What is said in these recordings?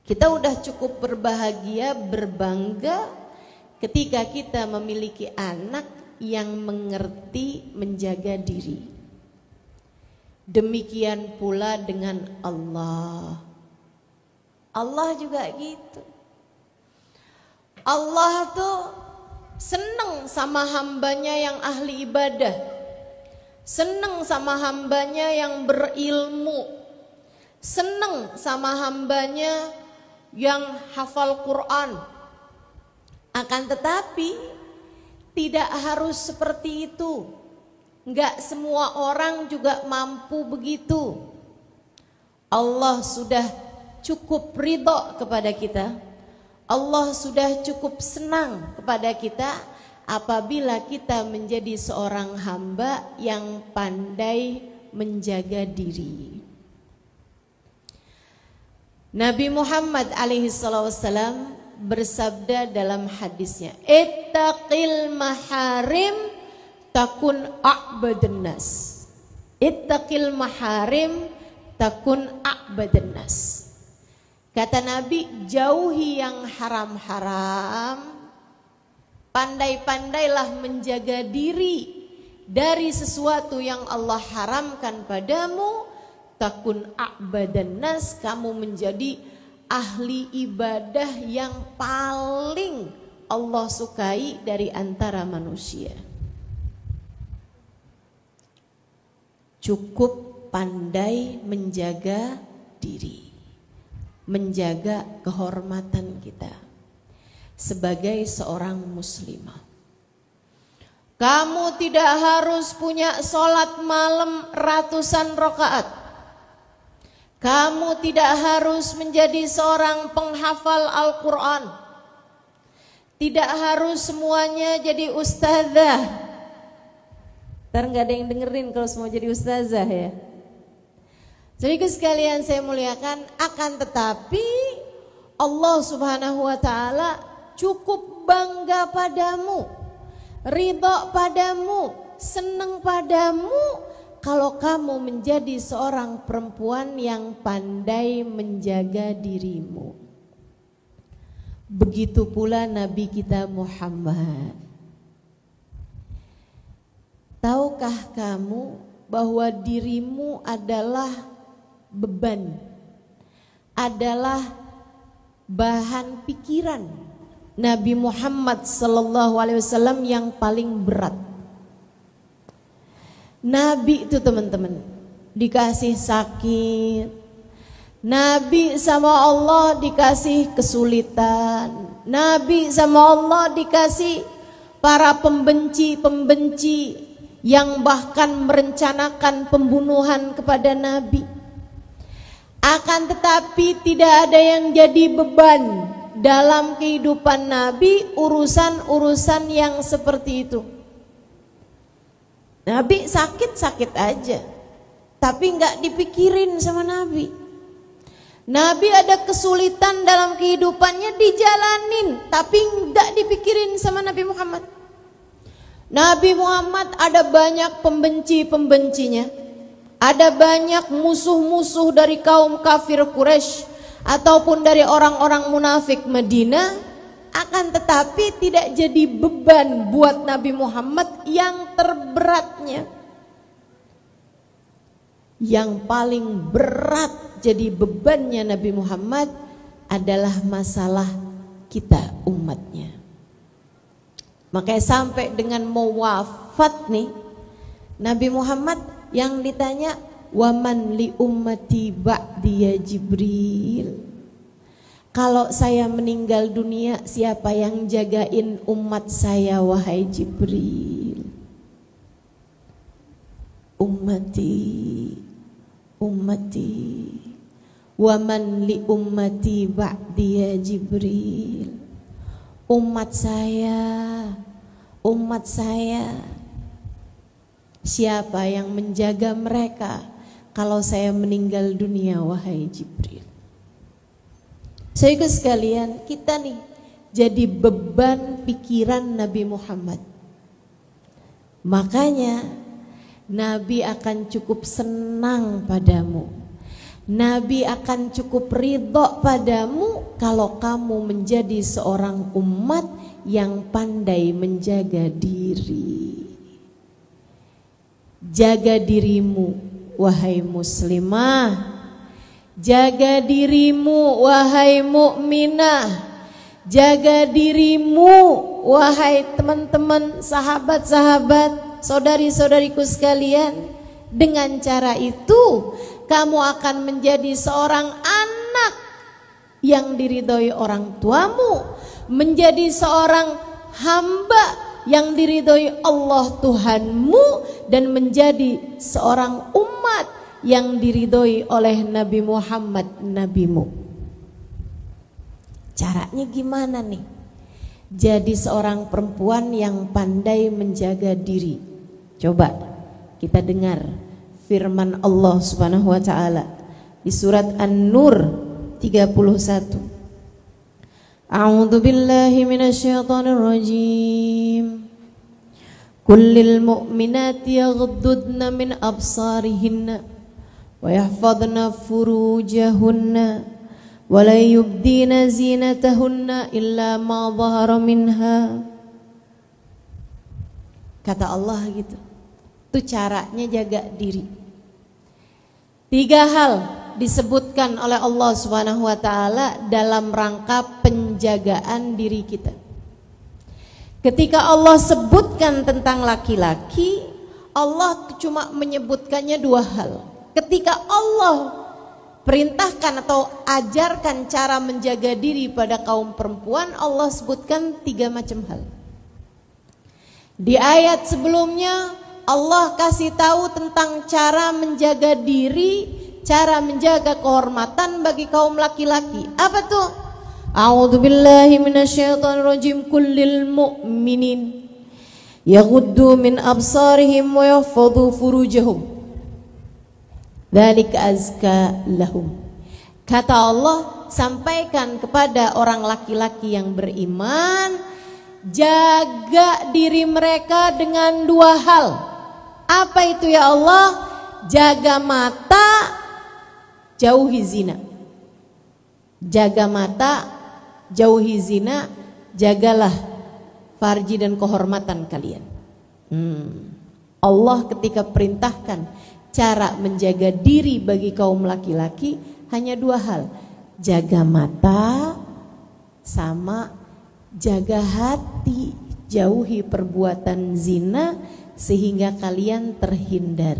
Kita udah cukup berbahagia, berbangga ketika kita memiliki anak yang mengerti menjaga diri. Demikian pula dengan Allah. Allah juga gitu. Allah tuh senang sama hambanya yang ahli ibadah, senang sama hambanya yang berilmu, senang sama hambanya yang hafal Quran. Akan tetapi tidak harus seperti itu. Enggak semua orang juga mampu begitu. Allah sudah cukup ridho kepada kita. Allah sudah cukup senang kepada kita apabila kita menjadi seorang hamba yang pandai menjaga diri. Nabi Muhammad alaihissalam bersabda dalam hadisnya, ittaqil maharim takun a'badan nas. Ittaqil maharim takun a'badan nas. Kata Nabi, jauhi yang haram-haram, pandai-pandailah menjaga diri dari sesuatu yang Allah haramkan padamu, takun a'badan nas, kamu menjadi ahli ibadah yang paling Allah sukai dari antara manusia. Cukup pandai menjaga diri, menjaga kehormatan kita sebagai seorang muslimah. Kamu tidak harus punya sholat malam ratusan rakaat. Kamu tidak harus menjadi seorang penghafal Al-Quran. Tidak harus semuanya jadi ustazah. Ntar gak ada yang dengerin kalau semua jadi ustazah ya. Jadi sekalian saya muliakan, akan tetapi Allah subhanahu wa ta'ala cukup bangga padamu, ridho padamu, senang padamu kalau kamu menjadi seorang perempuan yang pandai menjaga dirimu. Begitu pula Nabi kita Muhammad. Tahukah kamu bahwa dirimu adalah beban, adalah bahan pikiran Nabi Muhammad sallallahu alaihi wasallam yang paling berat. Nabi itu teman-teman dikasih sakit, Nabi sama Allah dikasih kesulitan, Nabi sama Allah dikasih para pembenci-pembenci yang bahkan merencanakan pembunuhan kepada Nabi. Akan tetapi tidak ada yang jadi beban dalam kehidupan Nabi urusan-urusan yang seperti itu. Nabi sakit-sakit aja, tapi nggak dipikirin sama Nabi. Nabi ada kesulitan dalam kehidupannya, dijalanin, tapi nggak dipikirin sama Nabi Muhammad. Nabi Muhammad ada banyak pembenci-pembencinya, ada banyak musuh-musuh dari kaum kafir Quraisy ataupun dari orang-orang munafik Madinah. Akan tetapi tidak jadi beban buat Nabi Muhammad. Yang terberatnya, yang paling berat jadi bebannya Nabi Muhammad adalah masalah kita umatnya. Makanya sampai dengan mau wafat nih, Nabi Muhammad yang ditanya, waman li ummati ba'di ya Jibril. Kalau saya meninggal dunia, siapa yang jagain umat saya wahai Jibril? Ummati, ummati, waman li ummati ba'di ya Jibril. Umat saya, siapa yang menjaga mereka kalau saya meninggal dunia wahai Jibril? Saudara sekalian, kita nih jadi beban pikiran Nabi Muhammad. Makanya Nabi akan cukup senang padamu Nabi akan cukup ridho padamu kalau kamu menjadi seorang umat yang pandai menjaga diri. Jaga dirimu wahai muslimah, jaga dirimu wahai mukminah, jaga dirimu wahai teman-teman, sahabat-sahabat, saudari-saudariku sekalian. Dengan cara itu kamu akan menjadi seorang anak yang diridhoi orang tuamu, menjadi seorang hamba yang diridhoi Allah Tuhanmu, dan menjadi seorang umat yang diridhoi oleh Nabi Muhammad nabimu. Caranya gimana nih? Jadi seorang perempuan yang pandai menjaga diri. Coba kita dengar firman Allah Subhanahu wa taala di surat An-Nur 31. A'udzu billahi minasyaitonir rajim. Kullil mu'minati yaghuddudna min absarihinna wa yahfadna furujahunna wa la yubdina zinatahunna illa ma dhahara minha. Kata Allah gitu. Itu caranya jaga diri. 3 hal disebutkan oleh Allah Subhanahu wa taala dalam rangka penjagaan diri kita. Ketika Allah sebutkan tentang laki-laki, Allah cuma menyebutkannya 2 hal. Ketika Allah perintahkan atau ajarkan cara menjaga diri pada kaum perempuan, Allah sebutkan 3 macam hal. Di ayat sebelumnya Allah kasih tahu tentang cara menjaga diri, cara menjaga kehormatan bagi kaum laki-laki. Apa tuh? A'udzu billahi minasyaitonir rajim. Kullil mu'minin yaghuddu min absarihim wa yahfadhu furujahum. Dzalika azka lahum. Kata Allah, sampaikan kepada orang laki-laki yang beriman, jaga diri mereka dengan 2 hal. Apa itu ya Allah? Jaga mata, jauhi zina. Jaga mata, jauhi zina, jagalah farji dan kehormatan kalian. Allah ketika perintahkan cara menjaga diri bagi kaum laki-laki hanya 2 hal. Jaga mata sama jaga hati, jauhi perbuatan zina sehingga kalian terhindar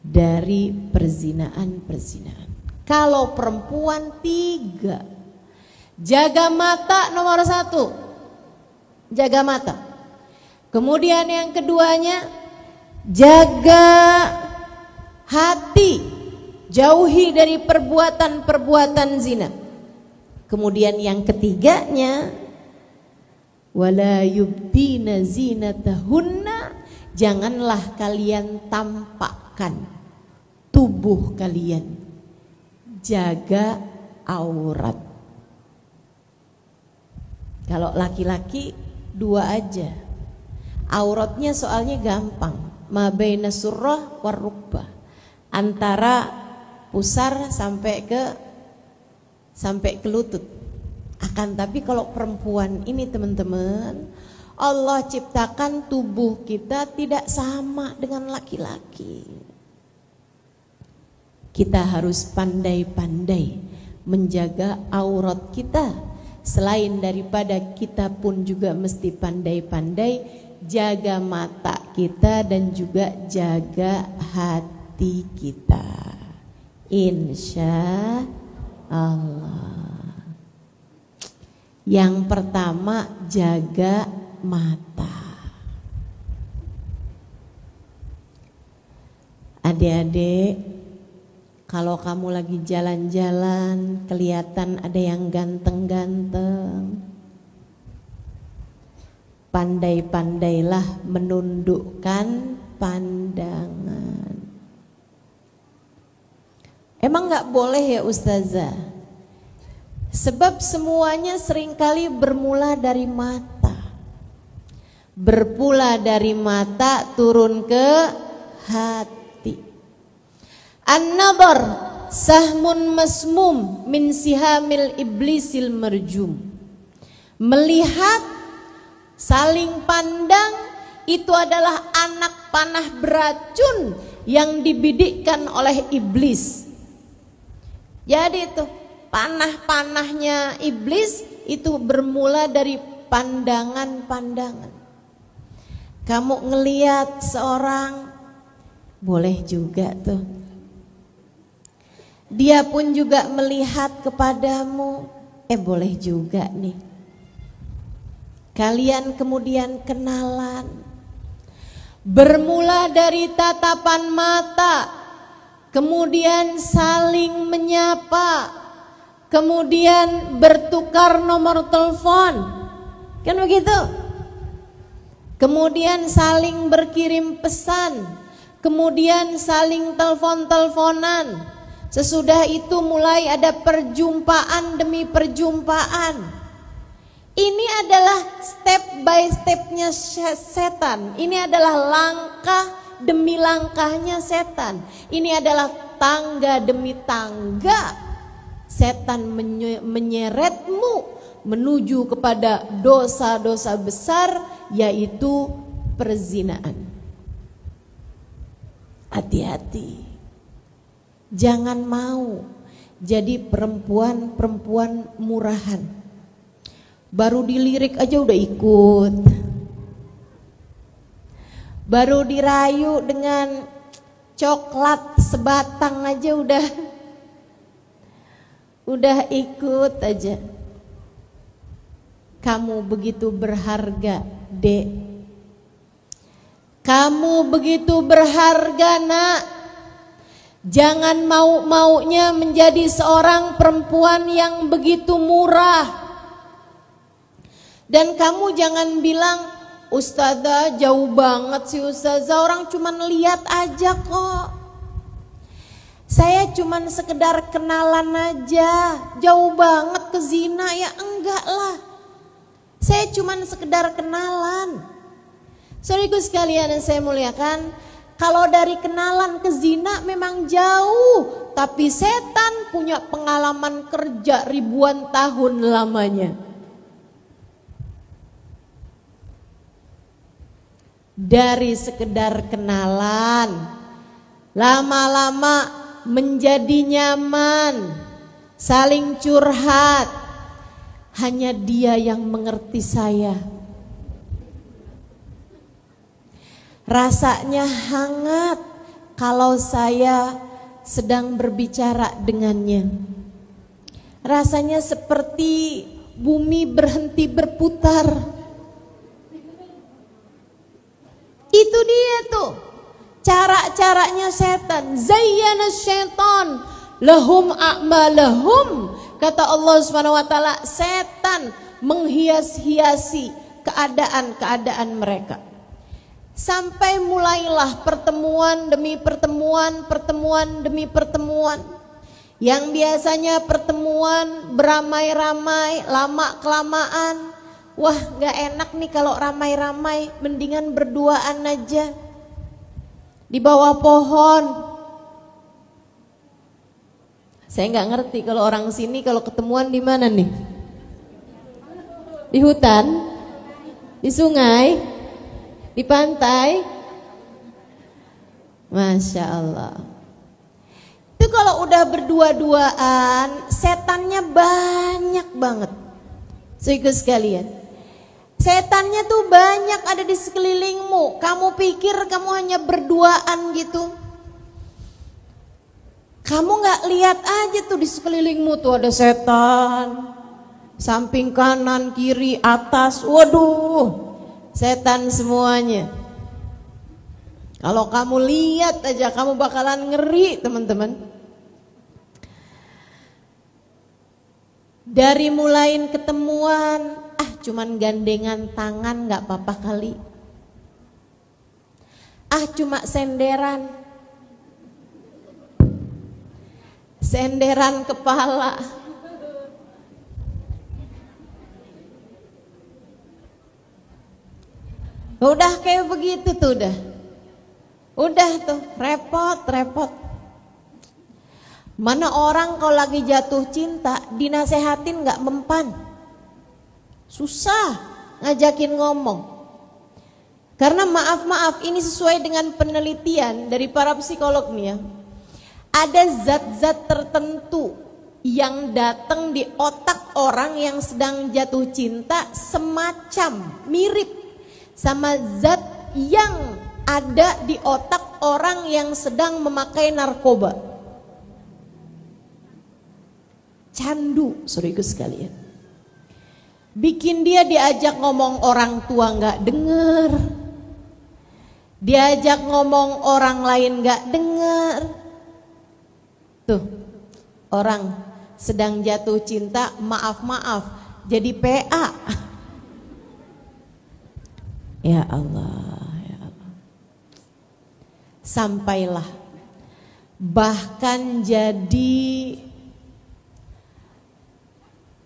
dari perzinaan-perzinaan. Kalau perempuan 3, jaga mata nomor 1, jaga mata. Kemudian yang keduanya, jaga hati, jauhi dari perbuatan-perbuatan zina. Kemudian yang ketiganya, wala yubdina zinatahunna, janganlah kalian tampakkan tubuh kalian, jaga aurat. Kalau laki-laki 2 aja, auratnya soalnya gampang, ma baina surrah war rukbah, antara pusar sampai ke lutut. Akan tapi kalau perempuan ini teman-teman, Allah ciptakan tubuh kita tidak sama dengan laki-laki. Kita harus pandai-pandai menjaga aurat kita. Selain daripada kita pun juga mesti pandai-pandai jaga mata kita dan juga jaga hati kita. Insya Allah. Yang pertama, jaga mata. Adik-adik, kalau kamu lagi jalan-jalan kelihatan ada yang ganteng-ganteng, pandai-pandailah menundukkan pandangan. Emang gak boleh ya Ustazah? Sebab semuanya seringkali bermula dari mata. Berpula dari mata turun ke hati. An-nadhar sahmun masmum min sihamil iblisil marjum. Melihat, saling pandang, itu adalah anak panah beracun yang dibidikkan oleh iblis. Jadi itu panah-panahnya iblis itu bermula dari pandangan-pandangan. Kamu ngelihat seorang, boleh juga tuh. Dia pun juga melihat kepadamu, boleh juga nih. Kalian kemudian kenalan. Bermula dari tatapan mata, kemudian saling menyapa, kemudian bertukar nomor telepon, kan begitu? Kemudian saling berkirim pesan, kemudian saling telepon-teleponan. Sesudah itu mulai ada perjumpaan demi perjumpaan. Ini adalah step by stepnya setan. Ini adalah langkah demi langkahnya setan. Ini adalah tangga demi tangga setan menyeretmu menuju kepada dosa-dosa besar, yaitu perzinaan. Hati-hati, jangan mau jadi perempuan-perempuan murahan. Baru dilirik aja udah ikut, baru dirayu dengan coklat sebatang aja udah ikut aja. Kamu begitu berharga, Dek. Kamu begitu berharga, Nak. Jangan mau-maunya menjadi seorang perempuan yang begitu murah. Dan kamu jangan bilang, Ustazah jauh banget sih Ustazah, orang cuman lihat aja kok. Saya cuman sekedar kenalan aja, jauh banget ke zina. Ya enggak lah, saya cuman sekedar kenalan. Saudaraku sekalian yang saya muliakan, kalau dari kenalan ke zina memang jauh, tapi setan punya pengalaman kerja ribuan tahun lamanya. Dari sekedar kenalan, lama-lama menjadi nyaman, saling curhat. Hanya dia yang mengerti saya. Rasanya hangat kalau saya sedang berbicara dengannya. Rasanya seperti bumi berhenti berputar. Itu dia tuh cara-caranya setan. Zayyana syaitan lahum a'malahum. Kata Allah Subhanahu wa taala, setan menghias-hiasi keadaan-keadaan mereka. Sampai mulailah pertemuan demi pertemuan, pertemuan demi pertemuan. Yang biasanya pertemuan beramai-ramai, lama-kelamaan, wah gak enak nih kalau ramai-ramai, mendingan berduaan aja di bawah pohon. Saya gak ngerti kalau orang sini kalau ketemuan di mana nih? Di hutan? Di sungai? Di pantai? Masya Allah. Itu kalau udah berdua-duaan, setannya banyak banget. Saudaraku sekalian, setannya tuh banyak ada di sekelilingmu. Kamu pikir kamu hanya berduaan gitu? Kamu gak lihat aja tuh di sekelilingmu tuh ada setan. Samping kanan, kiri, atas, waduh, setan semuanya. Kalau kamu lihat aja kamu bakalan ngeri, teman-teman. Dari mulain ketemuan, cuman gandengan tangan gak apa-apa kali. Cuma senderan. Senderan kepala. Udah kayak begitu tuh udah tuh repot. Mana orang kalau lagi jatuh cinta dinasehatin nggak mempan, susah ngajakin ngomong. Karena maaf ini sesuai dengan penelitian dari para psikolog nih ya, ada zat-zat tertentu yang datang di otak orang yang sedang jatuh cinta semacam mirip sama zat yang ada di otak orang yang sedang memakai narkoba. Candu, saudaraku sekalian. Bikin dia diajak ngomong orang tua nggak denger, diajak ngomong orang lain nggak denger. Tuh, orang sedang jatuh cinta, maaf jadi PA. Ya Allah, ya Allah. Sampailah bahkan jadi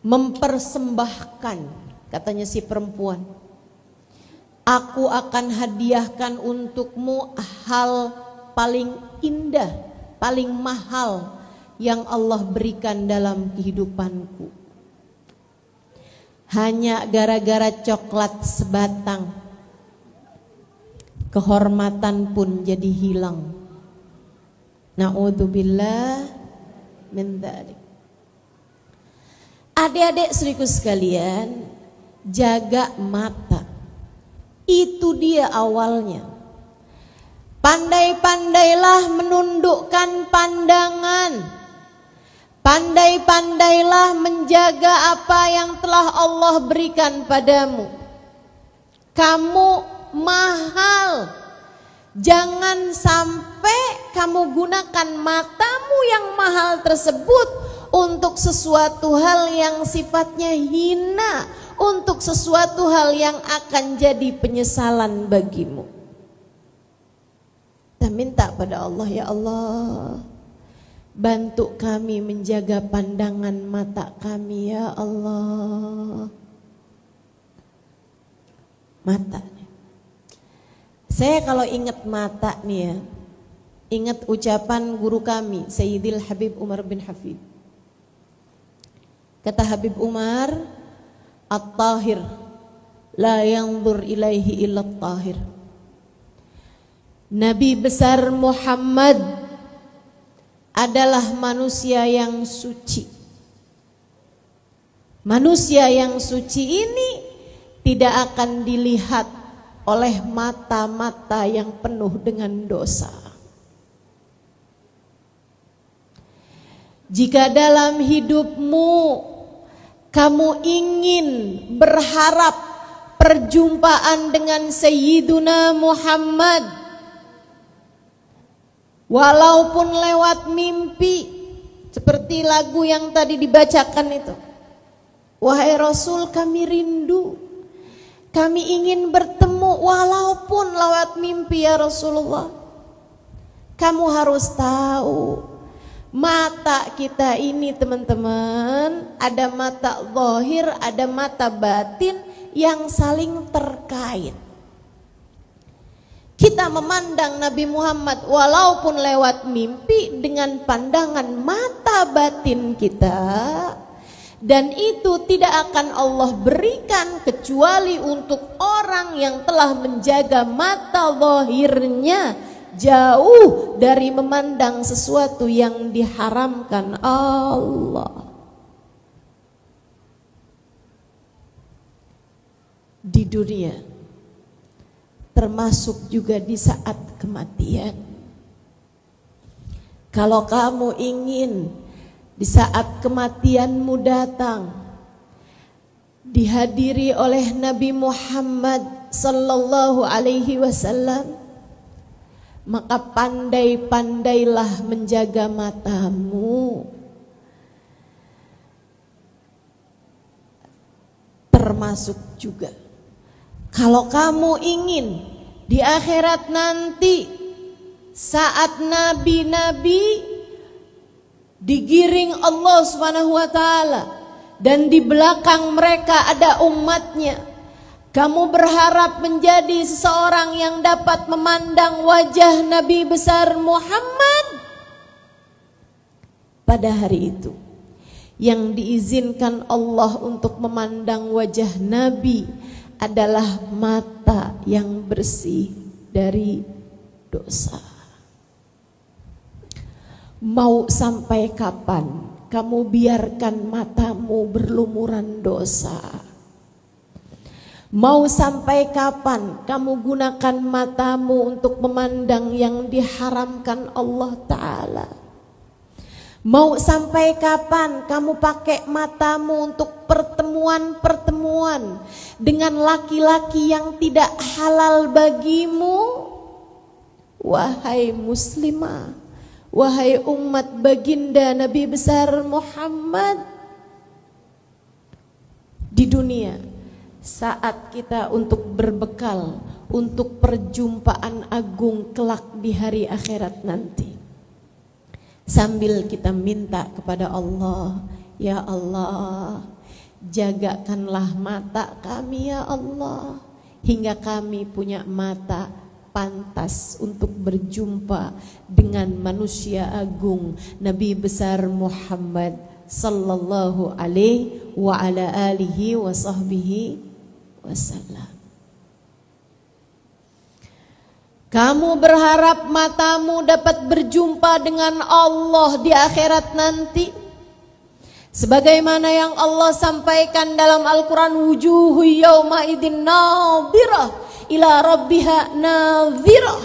mempersembahkan, katanya si perempuan, aku akan hadiahkan untukmu hal paling indah, paling mahal yang Allah berikan dalam kehidupanku. Hanya gara-gara coklat sebatang, kehormatan pun jadi hilang. Na'udzubillah min dzalik. Adik-adik saudaraku sekalian, jaga mata. Itu dia awalnya. Pandai-pandailah menundukkan pandangan. Pandai-pandailah menjaga apa yang telah Allah berikan padamu. Kamu mahal. Jangan sampai kamu gunakan matamu yang mahal tersebut untuk sesuatu hal yang sifatnya hina, untuk sesuatu hal yang akan jadi penyesalan bagimu. Kita minta pada Allah, ya Allah, bantu kami menjaga pandangan mata kami, ya Allah. Mata. Saya kalau ingat mata nih ya, ingat ucapan guru kami Sayyidil Habib Umar bin Hafid. Kata Habib Umar, at-tahir la yanzur ilaihi illa at-tahir. Nabi besar Muhammad adalah manusia yang suci. Manusia yang suci ini tidak akan dilihat oleh mata-mata yang penuh dengan dosa. Jika dalam hidupmu kamu ingin berharap perjumpaan dengan Sayyiduna Muhammad, walaupun lewat mimpi, seperti lagu yang tadi dibacakan itu, wahai Rasul kami rindu, kami ingin bertemu walaupun lewat mimpi ya Rasulullah. Kamu harus tahu, mata kita ini teman-teman, ada mata zahir, ada mata batin yang saling terkait. Kita memandang Nabi Muhammad walaupun lewat mimpi dengan pandangan mata batin kita, dan itu tidak akan Allah berikan kecuali untuk orang yang telah menjaga mata zahirnya jauh dari memandang sesuatu yang diharamkan Allah. Di dunia, termasuk juga di saat kematian. Kalau kamu ingin di saat kematianmu datang dihadiri oleh Nabi Muhammad sallallahu alaihi wasallam, maka pandai-pandailah menjaga matamu. Termasuk juga kalau kamu ingin di akhirat nanti saat nabi-nabi digiring Allah Subhanahu wa taala dan di belakang mereka ada umatnya, kamu berharap menjadi seseorang yang dapat memandang wajah Nabi besar Muhammad? pada hari itu. Yang diizinkan Allah untuk memandang wajah Nabi adalah mata yang bersih dari dosa. Mau sampai kapan kamu biarkan matamu berlumuran dosa? Mau sampai kapan kamu gunakan matamu untuk memandang yang diharamkan Allah Ta'ala? Mau sampai kapan kamu pakai matamu untuk pertemuan-pertemuan dengan laki-laki yang tidak halal bagimu? Wahai muslimah, wahai umat baginda Nabi besar Muhammad, di dunia saat kita untuk berbekal untuk perjumpaan agung kelak di hari akhirat nanti, sambil kita minta kepada Allah, ya Allah, jagakanlah mata kami ya Allah, hingga kami punya mata pantas untuk berjumpa dengan manusia agung Nabi besar Muhammad sallallahu alaihi wa ala alihi wa sahbihi wasallam. Kamu berharap matamu dapat berjumpa dengan Allah di akhirat nanti, sebagaimana yang Allah sampaikan dalam Al-Quran, wujuhu yawma idin nadhirah ila rabbiha nadhirah.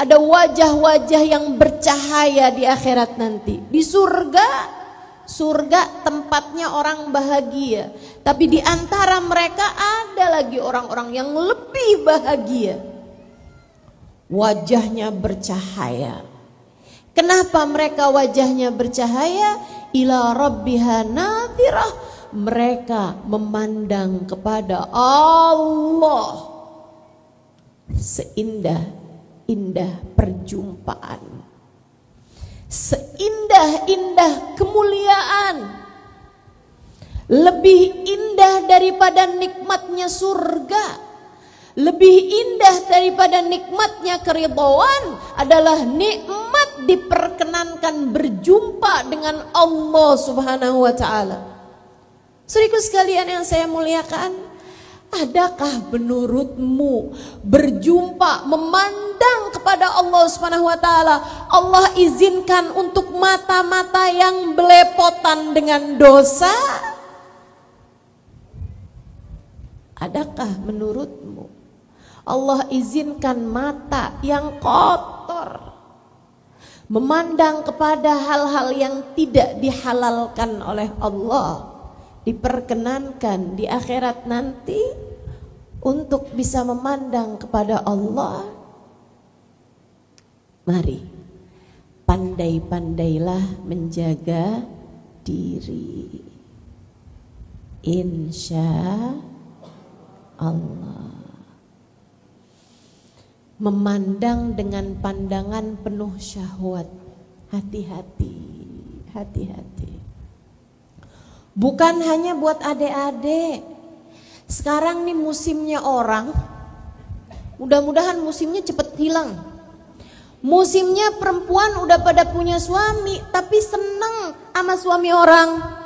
Ada wajah-wajah yang bercahaya di akhirat nanti. Di surga, surga tempatnya orang bahagia, tapi di antara mereka ada lagi orang-orang yang lebih bahagia, wajahnya bercahaya. Kenapa mereka wajahnya bercahaya? Ila rabbiha nadhirah, mereka memandang kepada Allah. Seindah-indah perjumpaan, seindah-indah kemuliaan, lebih indah daripada nikmatnya surga, lebih indah daripada nikmatnya keridhaan adalah nikmat diperkenankan berjumpa dengan Allah Subhanahu wa ta'ala. Saudaraku sekalian yang saya muliakan, adakah menurutmu berjumpa, memandang kepada Allah Subhanahu wa ta'ala, Allah izinkan untuk mata-mata yang belepotan dengan dosa? Adakah menurutmu Allah izinkan mata yang kotor memandang kepada hal-hal yang tidak dihalalkan oleh Allah, diperkenankan di akhirat nanti untuk bisa memandang kepada Allah? Mari pandai-pandailah menjaga diri, insya Allah. Memandang dengan pandangan penuh syahwat, hati-hati, hati-hati. Bukan hanya buat adik-adik. Sekarang nih musimnya orang, mudah-mudahan musimnya cepet hilang. Musimnya perempuan udah pada punya suami, tapi seneng sama suami orang.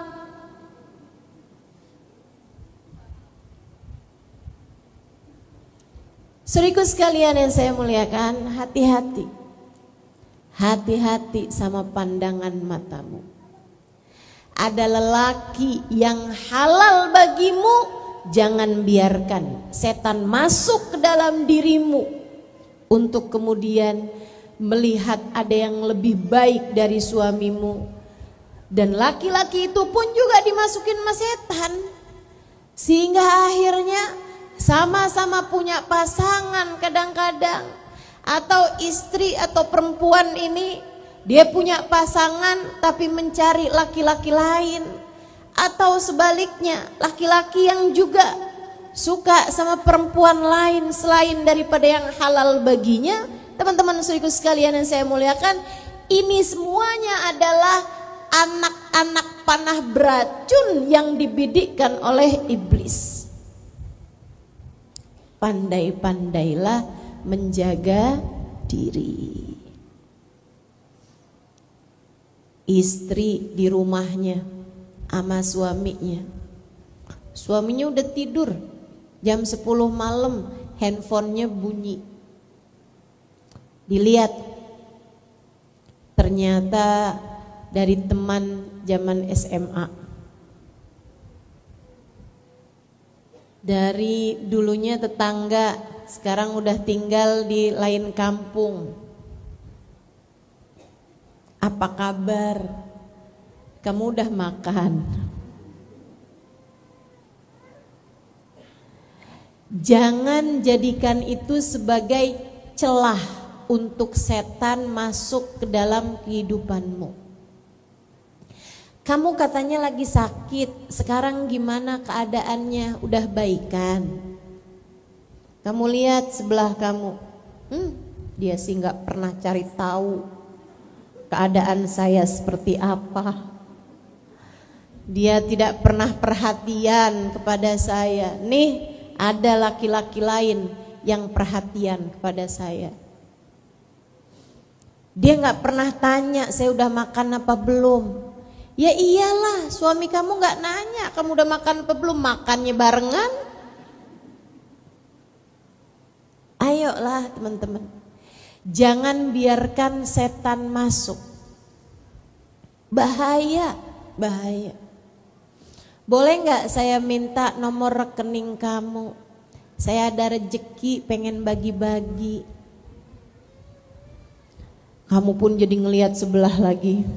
Saudaraku sekalian yang saya muliakan, hati-hati. Hati-hati sama pandangan matamu. Ada lelaki yang halal bagimu, jangan biarkan setan masuk ke dalam dirimu untuk kemudian melihat ada yang lebih baik dari suamimu. Dan laki-laki itu pun juga dimasukin sama setan, sehingga akhirnya sama-sama punya pasangan kadang-kadang, atau istri atau perempuan ini dia punya pasangan tapi mencari laki-laki lain, atau sebaliknya laki-laki yang juga suka sama perempuan lain selain daripada yang halal baginya. Teman-teman saudaraku sekalian yang saya muliakan, ini semuanya adalah anak-anak panah beracun yang dibidikkan oleh iblis. Pandai-pandailah menjaga diri. istri di rumahnya sama suaminya. Suaminya udah tidur, jam 10 malam handphonenya bunyi. Dilihat, ternyata dari teman zaman SMA. Dari dulunya tetangga, sekarang udah tinggal di lain kampung. Apa kabar? Kamu udah makan? Jangan jadikan itu sebagai celah untuk setan masuk ke dalam kehidupanmu. Kamu katanya lagi sakit, sekarang gimana keadaannya? Udah baikan? Kamu lihat sebelah kamu, dia sih gak pernah cari tahu keadaan saya seperti apa. Dia tidak pernah perhatian kepada saya. Nih, ada laki-laki lain yang perhatian kepada saya. Dia gak pernah tanya saya udah makan apa belum. Ya iyalah, suami kamu gak nanya kamu udah makan apa belum, makannya barengan. Ayolah teman-teman, jangan biarkan setan masuk. Bahaya, bahaya. Boleh gak saya minta nomor rekening kamu? Saya ada rezeki pengen bagi-bagi. Kamu pun jadi ngelihat sebelah lagi.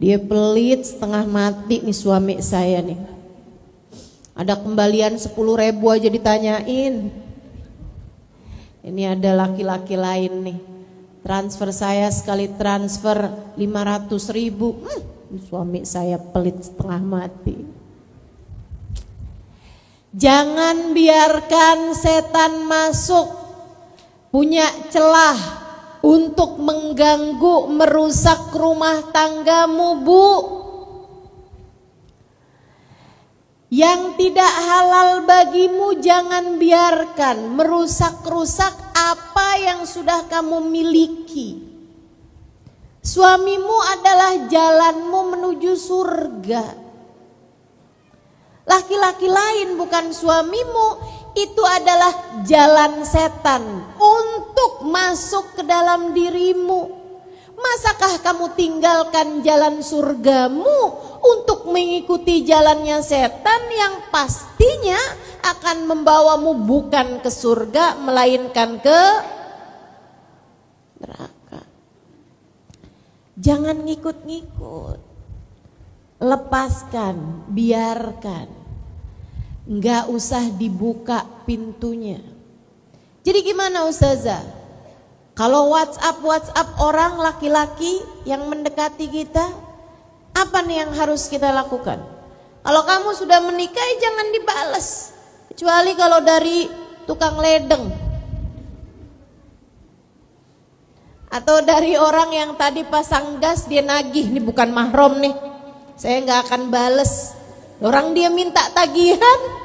Dia pelit setengah mati nih suami saya nih. Ada kembalian 10.000 aja ditanyain. Ini ada laki-laki lain nih. Transfer saya sekali transfer 500.000. Suami saya pelit setengah mati. Jangan biarkan setan masuk, punya celah untuk mengganggu, merusak rumah tanggamu, Bu. Yang tidak halal bagimu jangan biarkan merusak-rusak apa yang sudah kamu miliki. Suamimu adalah jalanmu menuju surga. Laki-laki lain bukan suamimu, itu adalah jalan setan untuk masuk ke dalam dirimu. Masakah kamu tinggalkan jalan surgamu untuk mengikuti jalannya setan yang pastinya akan membawamu bukan ke surga melainkan ke neraka. Jangan ngikut-ngikut. Lepaskan, biarkan. Enggak usah dibuka pintunya. Jadi gimana Ustazah? Kalau WhatsApp orang laki-laki yang mendekati kita, apa nih yang harus kita lakukan? Kalau kamu sudah menikah jangan dibales, kecuali kalau dari tukang ledeng atau dari orang yang tadi pasang gas dia nagih, ini bukan mahram nih, saya nggak akan bales. Orang dia minta tagihan.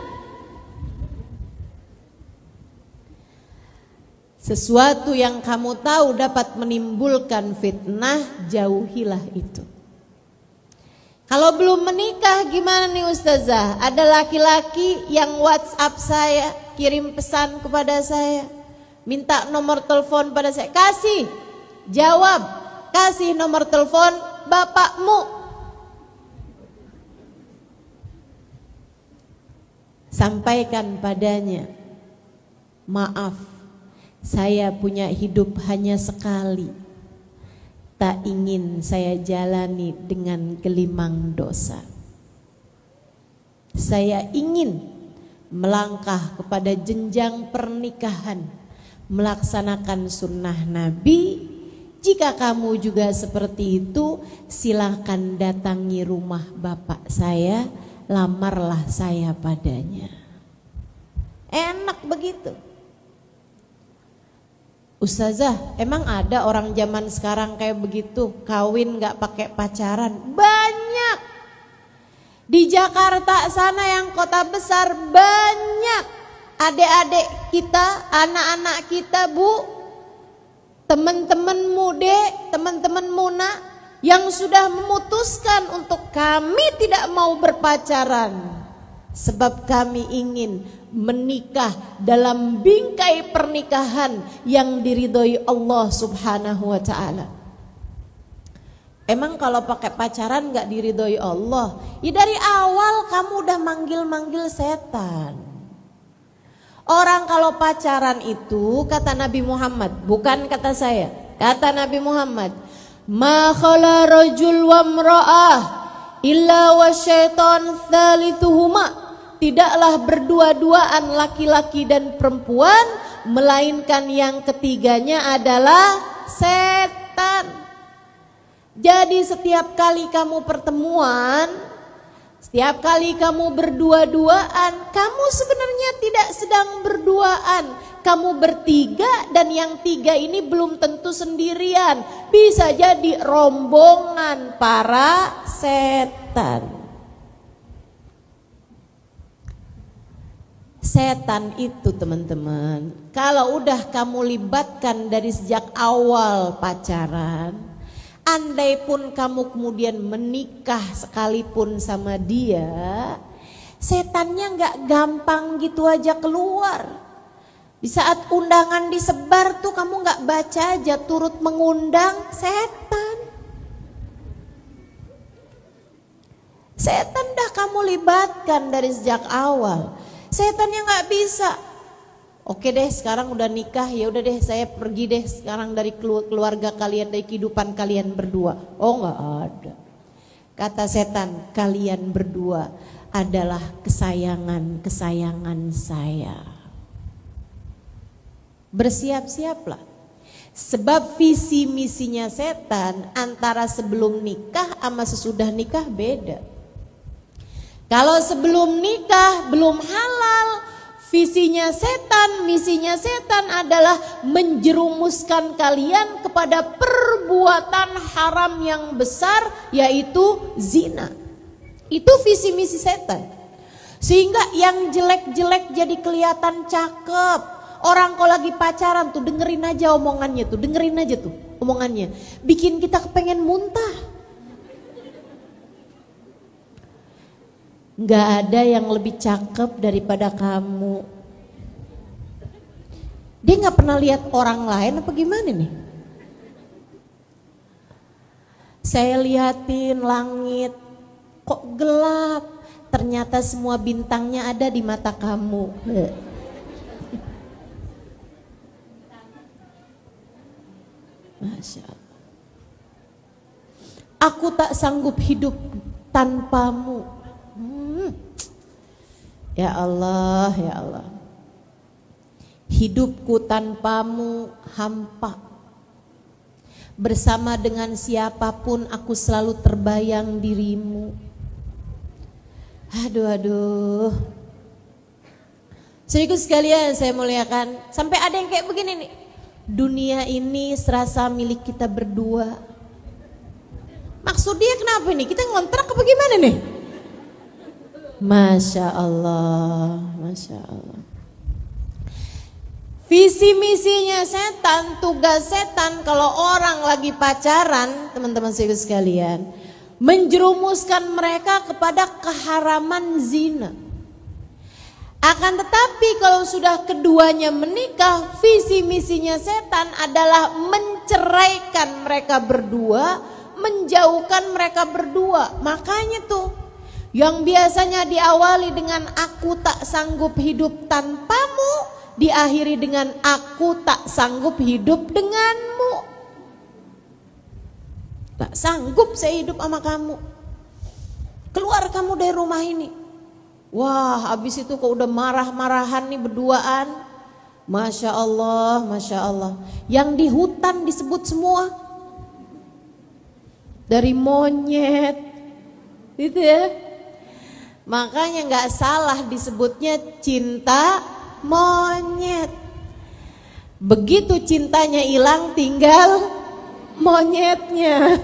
Sesuatu yang kamu tahu dapat menimbulkan fitnah, jauhilah itu. Kalau belum menikah gimana nih Ustazah? Ada laki-laki yang WhatsApp saya, kirim pesan kepada saya, minta nomor telepon pada saya. Kasih, jawab, kasih nomor telepon bapakmu. Sampaikan padanya, maaf, saya punya hidup hanya sekali. Tak ingin saya jalani dengan gelimang dosa. Saya ingin melangkah kepada jenjang pernikahan, melaksanakan sunnah Nabi. Jika kamu juga seperti itu, silakan datangi rumah bapak saya, lamarlah saya padanya. Enak begitu. Ustazah, emang ada orang zaman sekarang kayak begitu, kawin gak pakai pacaran? Banyak. Di Jakarta sana yang kota besar banyak. Adik-adik kita, anak-anak kita Bu, teman-temanmu Dek, teman-temanmu Nak, yang sudah memutuskan untuk kami tidak mau berpacaran sebab kami ingin menikah dalam bingkai pernikahan yang diridhoi Allah Subhanahu wa ta'ala. Emang kalau pakai pacaran gak diridhoi Allah? Ya dari awal kamu udah manggil-manggil setan. Orang kalau pacaran itu kata Nabi Muhammad, bukan kata saya, kata Nabi Muhammad, ma khala rajul wa mra'ah illa wa syaitan thalithuhuma. Tidaklah berdua-duaan laki-laki dan perempuan melainkan yang ketiganya adalah setan. Jadi setiap kali kamu pertemuan, setiap kali kamu berdua-duaan, kamu sebenarnya tidak sedang berduaan. Kamu bertiga dan yang tiga ini belum tentu sendirian. Bisa jadi rombongan para setan. Setan itu teman-teman, kalau udah kamu libatkan dari sejak awal pacaran, andai pun kamu kemudian menikah sekalipun sama dia, setannya gak gampang gitu aja keluar. Di saat undangan disebar tuh kamu gak baca aja, turut mengundang setan. Setan dah kamu libatkan dari sejak awal. Setannya nggak bisa. Oke deh, sekarang udah nikah, ya udah deh saya pergi deh sekarang dari keluarga kalian, dari kehidupan kalian berdua. Oh nggak ada. Kata setan, kalian berdua adalah kesayangan saya. Bersiap-siaplah. Sebab visi misinya setan antara sebelum nikah sama sesudah nikah beda. Kalau sebelum nikah belum halal, visinya setan, misinya setan adalah menjerumuskan kalian kepada perbuatan haram yang besar, yaitu zina. Itu visi misi setan. Sehingga yang jelek-jelek jadi kelihatan cakep. Orang kalau lagi pacaran tuh dengerin aja omongannya tuh, dengerin aja tuh omongannya. Bikin kita kepengen muntah. Gak ada yang lebih cakep daripada kamu. Dia gak pernah lihat orang lain apa gimana nih? Saya liatin langit, kok gelap? Ternyata semua bintangnya ada di mata kamu. Masya Allah. Aku tak sanggup hidup tanpamu. Ya Allah, ya Allah. Hidupku tanpamu hampa. Bersama dengan siapapun aku selalu terbayang dirimu. Aduh. Saudaraku sekalian saya muliakan, sampai ada yang kayak begini nih. Dunia ini serasa milik kita berdua. Maksud dia kenapa nih? Kita ngontrak apa gimana nih? Masya Allah, Masya Allah. Visi misinya setan, tugas setan kalau orang lagi pacaran, teman-teman sekalian, menjerumuskan mereka kepada keharaman zina. Akan tetapi kalau sudah keduanya menikah, visi misinya setan adalah menceraikan mereka berdua, menjauhkan mereka berdua. Makanya tuh yang biasanya diawali dengan aku tak sanggup hidup tanpamu, diakhiri dengan aku tak sanggup hidup denganmu. Tak sanggup saya hidup sama kamu. Keluar kamu dari rumah ini. Wah, habis itu kok udah marah-marahan nih berduaan. Masya Allah, Masya Allah. Yang di hutan disebut semua. Dari monyet. Gitu ya. Makanya gak salah disebutnya cinta monyet. Begitu cintanya hilang tinggal monyetnya.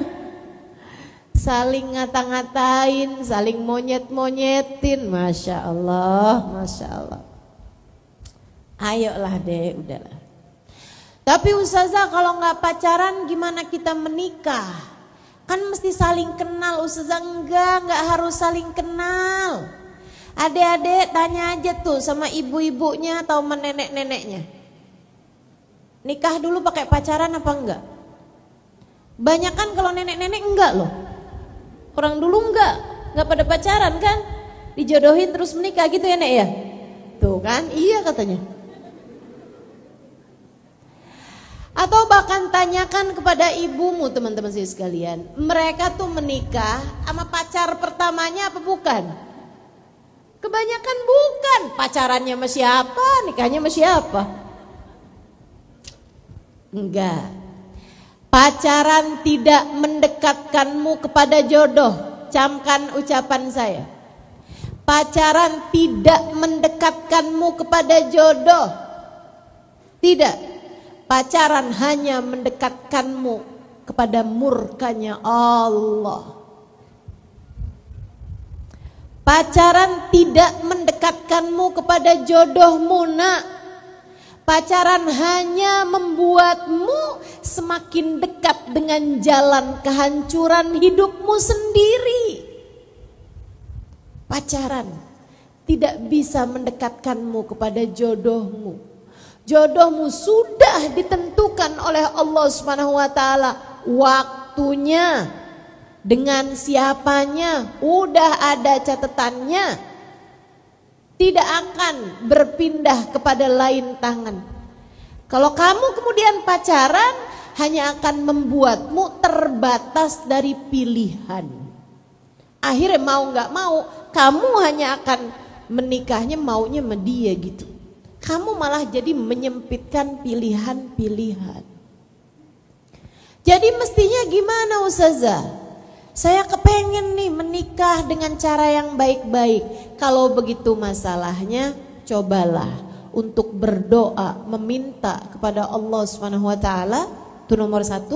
Saling ngata-ngatain, saling monyet-monyetin. Masya Allah, Masya Allah. Ayolah deh, udahlah. Tapi Ustazah kalau nggak pacaran gimana kita menikah? Kan mesti saling kenal. Ustazah nggak harus saling kenal. Adik-adik tanya aja tuh sama ibu-ibunya atau sama nenek-neneknya. Nikah dulu pakai pacaran apa enggak? Banyak kan kalau nenek-nenek enggak loh. Orang dulu enggak pada pacaran kan? Dijodohin terus menikah gitu ya Nek ya? Tuh kan, iya katanya. Atau bahkan tanyakan kepada ibumu teman-teman sekalian. Mereka tuh menikah sama pacar pertamanya apa bukan? Kebanyakan bukan. Pacarannya sama siapa, nikahnya sama siapa? Enggak. Pacaran tidak mendekatkanmu kepada jodoh. Camkan ucapan saya. Pacaran tidak mendekatkanmu kepada jodoh. Tidak. Pacaran hanya mendekatkanmu kepada murkanya Allah. Pacaran tidak mendekatkanmu kepada jodohmu nak. Pacaran hanya membuatmu semakin dekat dengan jalan kehancuran hidupmu sendiri. Pacaran tidak bisa mendekatkanmu kepada jodohmu. Jodohmu sudah ditentukan oleh Allah Subhanahu wa taala, waktunya, dengan siapanya, udah ada catatannya. Tidak akan berpindah kepada lain tangan. Kalau kamu kemudian pacaran, hanya akan membuatmu terbatas dari pilihan. Akhirnya mau gak mau, kamu hanya akan menikahnya maunya sama dia gitu. Kamu malah jadi menyempitkan pilihan-pilihan. Jadi mestinya gimana Ustazah? Saya kepengen nih menikah dengan cara yang baik-baik. Kalau begitu masalahnya, cobalah untuk berdoa, meminta kepada Allah SWT. Itu nomor 1.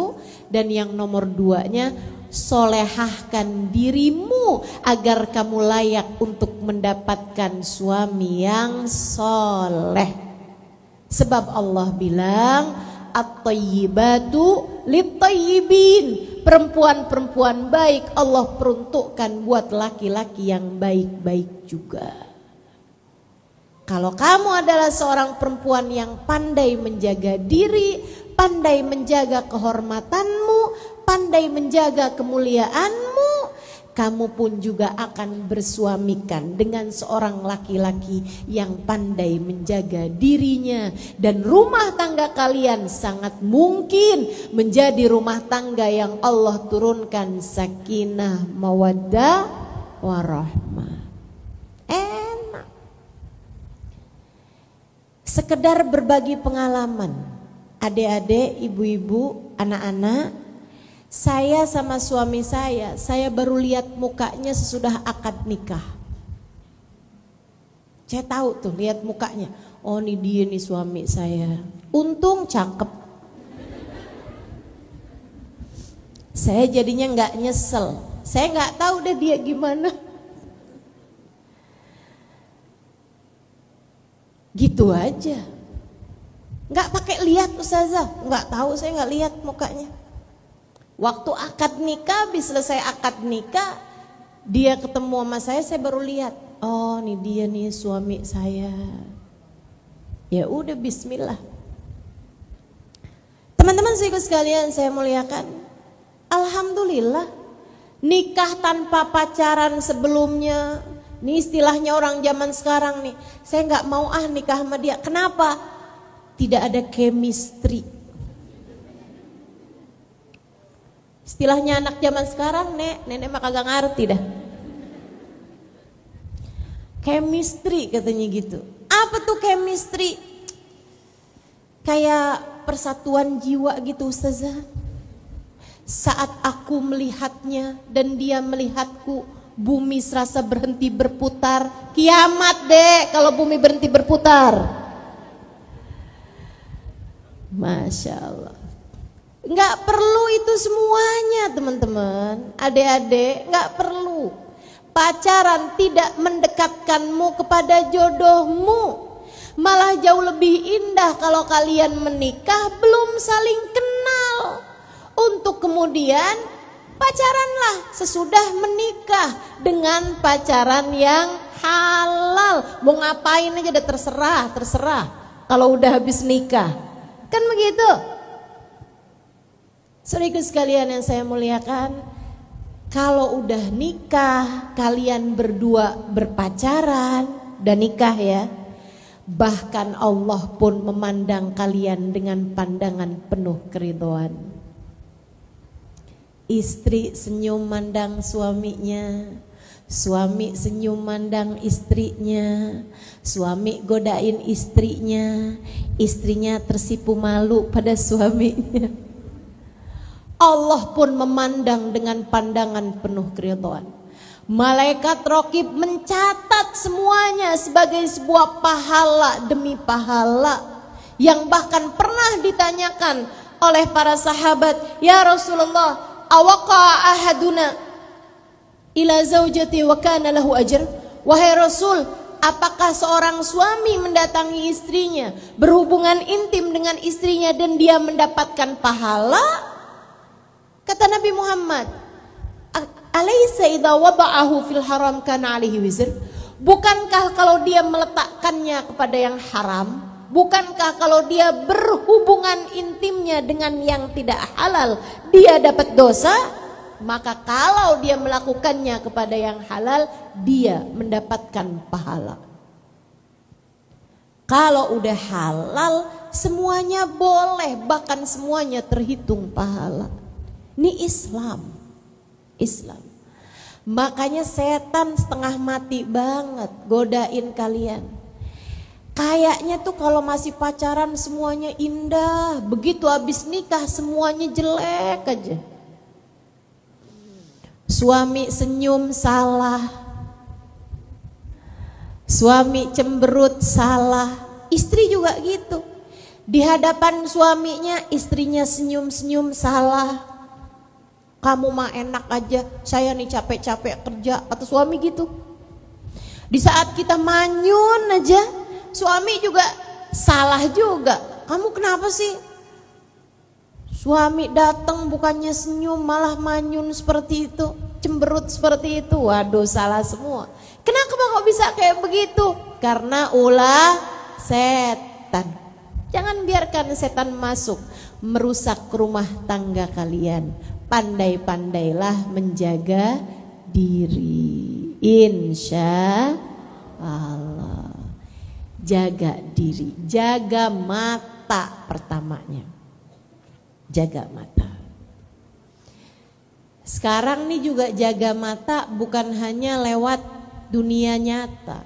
Dan yang nomor 2-nya, solehahkan dirimu agar kamu layak untuk mendapatkan suami yang soleh. Sebab Allah bilang, at-thayyibatu lit-thayyibin. Perempuan-perempuan baik Allah peruntukkan buat laki-laki yang baik-baik juga. Kalau kamu adalah seorang perempuan yang pandai menjaga diri, pandai menjaga kehormatanmu, pandai menjaga kemuliaanmu, kamu pun juga akan bersuamikan dengan seorang laki-laki yang pandai menjaga dirinya. Dan rumah tangga kalian sangat mungkin menjadi rumah tangga yang Allah turunkan sakinah, mawaddah, warahmah. Enak. Sekedar berbagi pengalaman, adik-adik, ibu-ibu, anak-anak. Saya sama suami saya baru lihat mukanya sesudah akad nikah. Saya tahu tuh, lihat mukanya. Oh ini dia nih suami saya. Untung cakep. Saya jadinya nggak nyesel. Saya nggak tahu deh dia gimana. Gitu aja. Nggak pakai lihat Ustazah. Nggak tahu, saya nggak lihat mukanya. Waktu akad nikah, habis selesai akad nikah, dia ketemu sama saya baru lihat. Oh, nih dia nih suami saya. Ya udah, bismillah. Teman-teman sekalian saya muliakan. Alhamdulillah, nikah tanpa pacaran sebelumnya. Ini istilahnya orang zaman sekarang nih. Saya nggak mau nikah sama dia. Kenapa? Tidak ada chemistry. Istilahnya anak zaman sekarang, nenek mah kagak ngerti dah. Chemistry katanya gitu. Apa tuh chemistry? Kayak persatuan jiwa gitu Ustazah. Saat aku melihatnya dan dia melihatku, bumi serasa berhenti berputar. Kiamat deh kalau bumi berhenti berputar. Masya Allah. Nggak perlu itu semuanya teman-teman, adik-adik, nggak perlu. Pacaran tidak mendekatkanmu kepada jodohmu. Malah jauh lebih indah kalau kalian menikah belum saling kenal. Untuk kemudian pacaranlah sesudah menikah dengan pacaran yang halal. Mau ngapain aja udah terserah. Kalau udah habis nikah. Kan begitu. Saudaraku sekalian yang saya muliakan, kalau udah nikah, kalian berdua berpacaran dan nikah ya. Bahkan Allah pun memandang kalian dengan pandangan penuh keridhaan. Istri senyum mandang suaminya, suami senyum mandang istrinya, suami godain istrinya, istrinya tersipu malu pada suaminya. Allah pun memandang dengan pandangan penuh keridhaan. Malaikat Raqib mencatat semuanya sebagai sebuah pahala demi pahala, yang bahkan pernah ditanyakan oleh para sahabat, "Ya Rasulullah, awaqa ahaduna ila zaujati wa kana lahu ajr?" Wahai Rasul, apakah seorang suami mendatangi istrinya, berhubungan intim dengan istrinya dan dia mendapatkan pahala? Kata Nabi Muhammad, "Alaysa idza wada'ahu fil haram kana alaihi wizr?" Bukankah kalau dia meletakkannya kepada yang haram, bukankah kalau dia berhubungan intimnya dengan yang tidak halal, dia dapat dosa? Maka kalau dia melakukannya kepada yang halal, dia mendapatkan pahala. Kalau udah halal, semuanya boleh, bahkan semuanya terhitung pahala. Ini Islam. Makanya setan setengah mati banget godain kalian. Kayaknya tuh kalau masih pacaran semuanya indah, begitu habis nikah semuanya jelek aja. Suami senyum salah, suami cemberut salah, istri juga gitu. Di hadapan suaminya istrinya senyum-senyum salah. "Kamu mah enak aja, saya nih capek-capek kerja," kata suami gitu. Di saat kita manyun aja, suami juga salah juga. "Kamu kenapa sih?" Suami datang bukannya senyum malah manyun seperti itu, cemberut seperti itu. Waduh, salah semua. Kenapa kok bisa kayak begitu? Karena ulah setan. Jangan biarkan setan masuk merusak rumah tangga kalian. Pandai-pandailah menjaga diri, insya Allah. Jaga diri, jaga mata pertamanya. Jaga mata. Sekarang nih juga jaga mata bukan hanya lewat dunia nyata.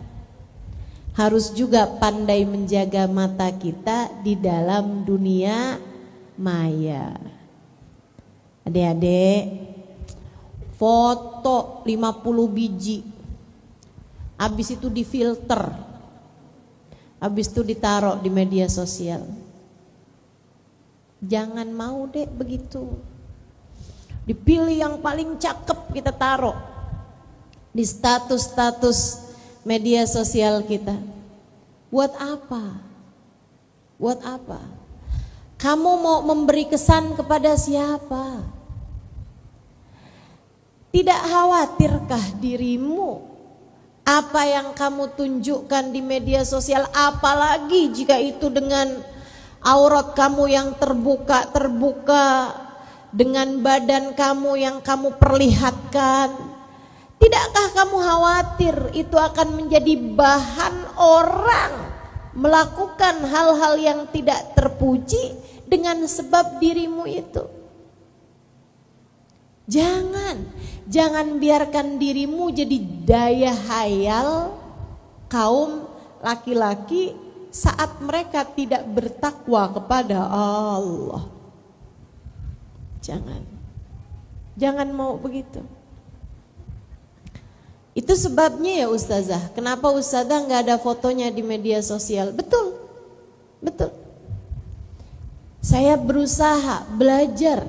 Harus juga pandai menjaga mata kita di dalam dunia maya. Adik-adik, foto 50 biji, habis itu difilter, habis itu ditaruh di media sosial. Jangan mau deh begitu. Dipilih yang paling cakep kita taruh di status-status media sosial kita. Buat apa? Buat apa? Kamu mau memberi kesan kepada siapa? Tidak khawatirkah dirimu apa yang kamu tunjukkan di media sosial, apalagi jika itu dengan aurat kamu yang terbuka, dengan badan kamu yang kamu perlihatkan? Tidakkah kamu khawatir itu akan menjadi bahan orang melakukan hal-hal yang tidak terpuji dengan sebab dirimu itu? Jangan biarkan dirimu jadi daya hayal kaum laki-laki saat mereka tidak bertakwa kepada Allah. Jangan mau begitu. Itu sebabnya ya Ustazah, kenapa Ustazah nggak ada fotonya di media sosial? Betul. Saya berusaha, belajar,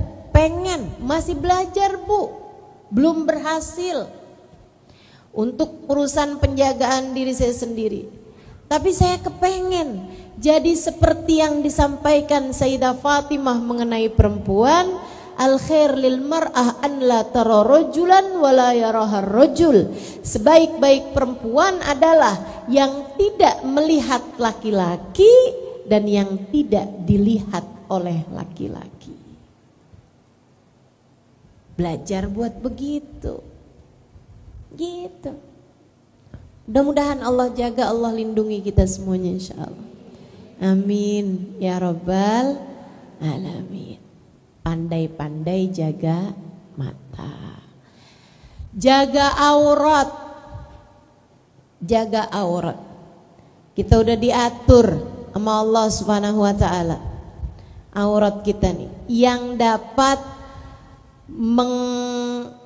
masih belajar Bu, belum berhasil untuk urusan penjagaan diri saya sendiri. Tapi saya kepengen jadi seperti yang disampaikan Sayyidah Fatimah mengenai perempuan, al khair lil mar'ah an la tara rajulan wa la yaraha rajul. Sebaik-baik perempuan adalah yang tidak melihat laki-laki dan yang tidak dilihat oleh laki-laki. Belajar buat begitu. Gitu. Mudah-mudahan Allah jaga, Allah lindungi kita semuanya insyaallah. Amin ya rabbal alamin. Pandai-pandai jaga mata. Jaga aurat. Jaga aurat. Kita udah diatur sama Allah Subhanahu wa taala. Aurat kita nih yang dapat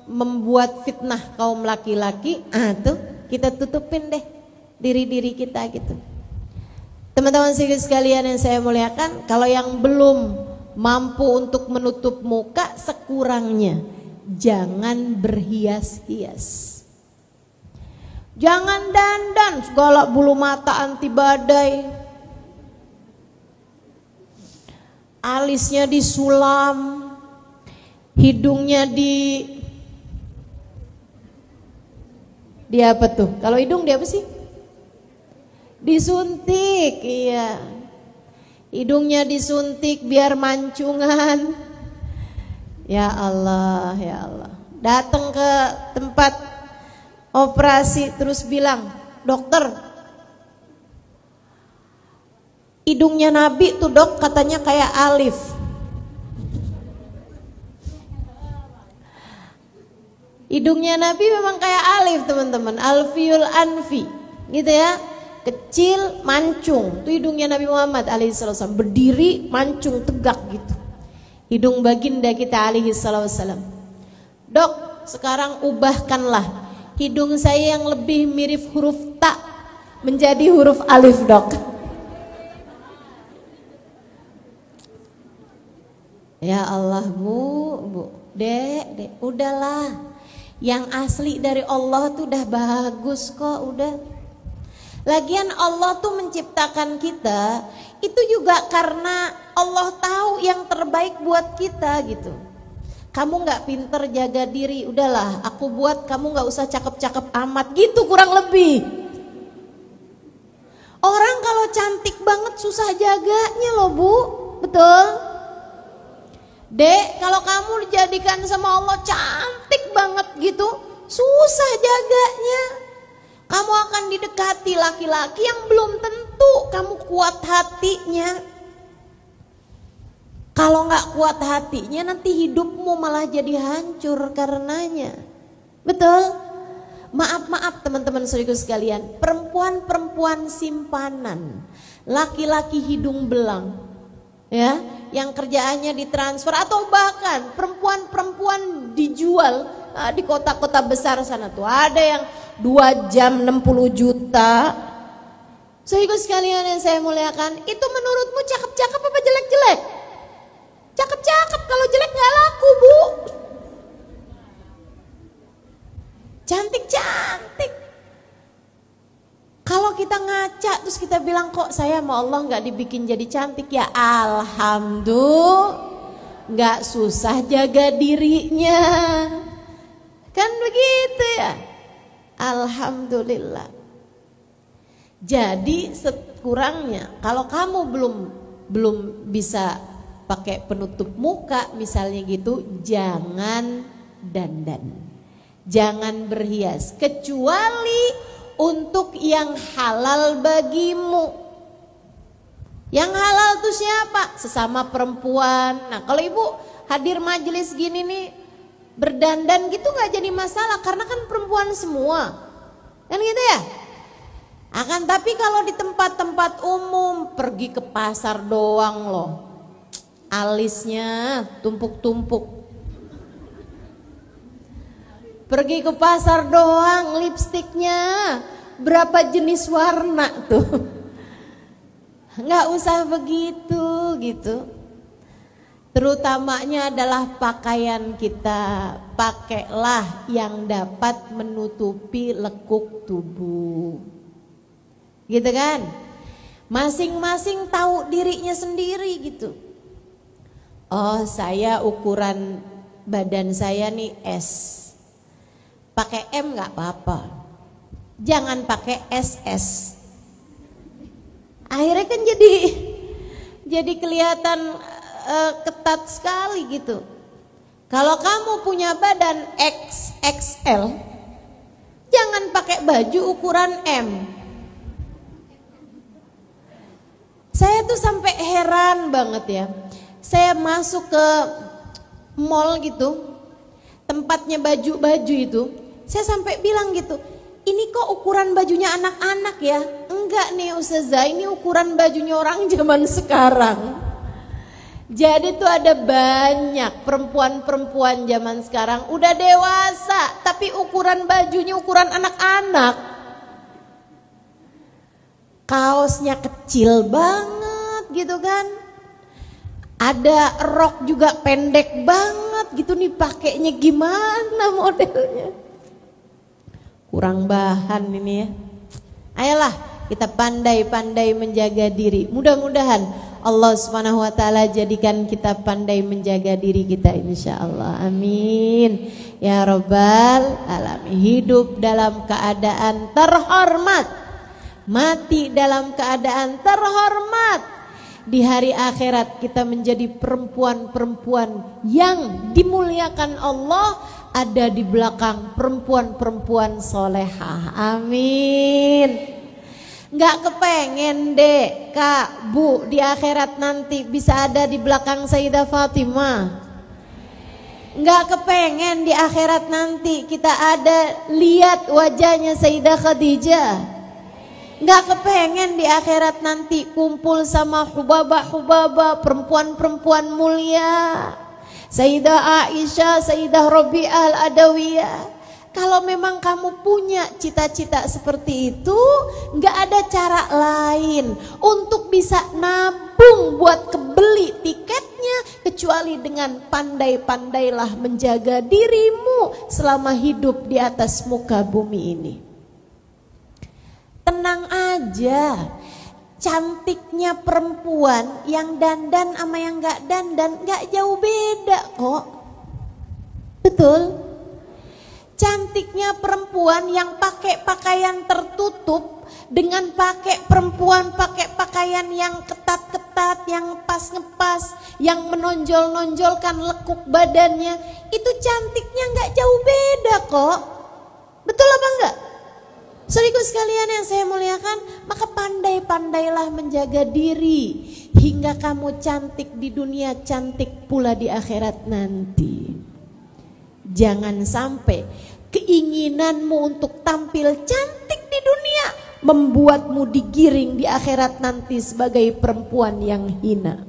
membuat fitnah kaum laki-laki, tuh kita tutupin deh diri-diri kita gitu. Teman-teman sekalian yang saya muliakan, kalau yang belum mampu untuk menutup muka, sekurangnya jangan berhias-hias. Jangan dandan segala bulu mata anti badai, alisnya disulam, hidungnya di apa tuh? Kalau hidung dia apa sih? Disuntik, iya. Hidungnya disuntik biar mancungan. Ya Allah, ya Allah. Datang ke tempat operasi terus bilang, dokter, hidungnya Nabi tuh dok katanya kayak Alif. Hidungnya Nabi memang kayak Alif teman-teman, Alfiul Anfi gitu ya, kecil mancung. Itu hidungnya Nabi Muhammad alaihissalam, berdiri mancung tegak gitu. Hidung baginda kita alaihissalam. Dok, sekarang ubahkanlah hidung saya yang lebih mirip huruf ta menjadi huruf alif dok. Ya Allah bu, dek, udahlah. Yang asli dari Allah tuh udah bagus kok, udah. Lagian Allah tuh menciptakan kita itu juga karena Allah tahu yang terbaik buat kita gitu. Kamu gak pinter jaga diri, udahlah aku buat kamu gak usah cakep-cakep amat gitu kurang lebih. Orang kalau cantik banget susah jaganya loh bu, betul? Dek, kalau kamu dijadikan sama Allah cantik banget gitu, susah jaganya. Kamu akan didekati laki-laki yang belum tentu kamu kuat hatinya. Kalau nggak kuat hatinya nanti hidupmu malah jadi hancur karenanya. Betul? Maaf teman-teman saudaraku sekalian, perempuan-perempuan simpanan, laki-laki hidung belang, ya, yang kerjaannya ditransfer atau bahkan perempuan-perempuan dijual di kota-kota besar sana tuh ada yang 2 jam 60 juta. Saudaraku sekalian yang saya muliakan, itu menurutmu cakep-cakep apa jelek-jelek? Cakep-cakep, kalau jelek nggak laku bu. Cantik-cantik. Kalau kita ngaca terus kita bilang kok saya sama Allah nggak dibikin jadi cantik, ya alhamdulillah, nggak susah jaga dirinya, kan begitu ya. Alhamdulillah. Jadi sekurangnya kalau kamu belum bisa pakai penutup muka misalnya gitu, jangan dandan, jangan berhias kecuali untuk yang halal bagimu. Yang halal tuh siapa? Sesama perempuan. Nah kalau ibu hadir majelis gini nih berdandan gitu gak jadi masalah karena kan perempuan semua, kan gitu ya. Akan tapi kalau di tempat-tempat umum, pergi ke pasar doang loh, alisnya tumpuk-tumpuk. Pergi ke pasar doang, lipstiknya berapa jenis warna tuh. Nggak usah begitu gitu. Terutamanya adalah pakaian kita, pakailah yang dapat menutupi lekuk tubuh. Gitu kan? Masing-masing tahu dirinya sendiri gitu. Oh, saya ukuran badan saya nih S. Pakai M nggak apa-apa. Jangan pakai SS. Akhirnya kan jadi kelihatan ketat sekali gitu. Kalau kamu punya badan XXL, jangan pakai baju ukuran M. Saya tuh sampai heran banget ya. Saya masuk ke mall gitu, tempatnya baju-baju itu, saya sampai bilang gitu, ini kok ukuran bajunya anak-anak ya? Enggak nih Ustazah, ini ukuran bajunya orang zaman sekarang. Jadi tuh ada banyak perempuan-perempuan zaman sekarang udah dewasa, tapi ukuran bajunya ukuran anak-anak. Kaosnya kecil banget gitu kan. Ada rok juga pendek banget gitu nih, pakainya gimana modelnya. Kurang bahan ini ya. Ayolah kita pandai-pandai menjaga diri. Mudah-mudahan Allah Subhanahu wa taala jadikan kita pandai menjaga diri kita insyaallah. Amin. Ya rabbal alamin. Hidup dalam keadaan terhormat, mati dalam keadaan terhormat. Di hari akhirat kita menjadi perempuan-perempuan yang dimuliakan Allah, ada di belakang perempuan-perempuan solehah. Amin. Nggak kepengen deh Kak, Bu, di akhirat nanti bisa ada di belakang Sayyidah Fatimah. Nggak kepengen di akhirat nanti kita ada lihat wajahnya Sayyidah Khadijah. Nggak kepengen di akhirat nanti kumpul sama hubabah-hubabah, perempuan-perempuan mulia, Sayyidah Aisyah, Sayyidah Rabi'ah Al-Adawiyah. Kalau memang kamu punya cita-cita seperti itu, nggak ada cara lain untuk bisa nabung buat kebeli tiketnya kecuali dengan pandai-pandailah menjaga dirimu selama hidup di atas muka bumi ini. Tenang aja, cantiknya perempuan yang dandan sama yang nggak dandan nggak jauh beda kok, betul? Cantiknya perempuan yang pakai pakaian tertutup dengan perempuan pakai pakaian yang ketat-ketat, yang pas-ngepas, yang menonjol-nonjolkan lekuk badannya, itu cantiknya nggak jauh beda kok. Betul apa enggak? Saudaraku sekalian yang saya muliakan, maka pandai-pandailah menjaga diri hingga kamu cantik di dunia, cantik pula di akhirat nanti. Jangan sampai keinginanmu untuk tampil cantik di dunia membuatmu digiring di akhirat nanti sebagai perempuan yang hina.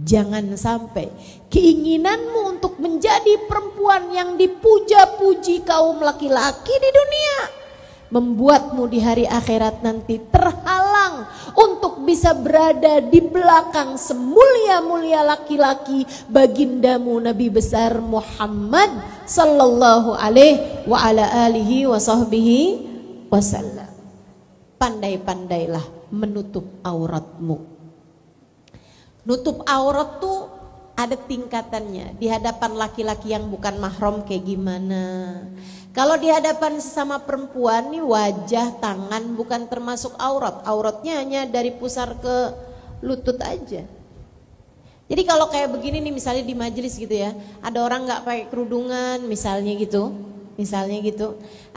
Jangan sampai keinginanmu untuk menjadi perempuan yang dipuja-puji kaum laki-laki di dunia membuatmu di hari akhirat nanti terhalang untuk bisa berada di belakang semulia-mulia laki-laki bagindamu Nabi besar Muhammad sallallahu alaihi wa ala alihi wa sahbihi wasallam. Pandai-pandailah menutup auratmu. Nutup aurat tuh ada tingkatannya. Di hadapan laki-laki yang bukan mahram kayak gimana. Kalau di hadapan sesama perempuan nih, wajah, tangan bukan termasuk aurat. Auratnya hanya dari pusar ke lutut aja. Jadi kalau kayak begini nih, misalnya di majelis gitu ya, ada orang nggak pakai kerudungan misalnya gitu.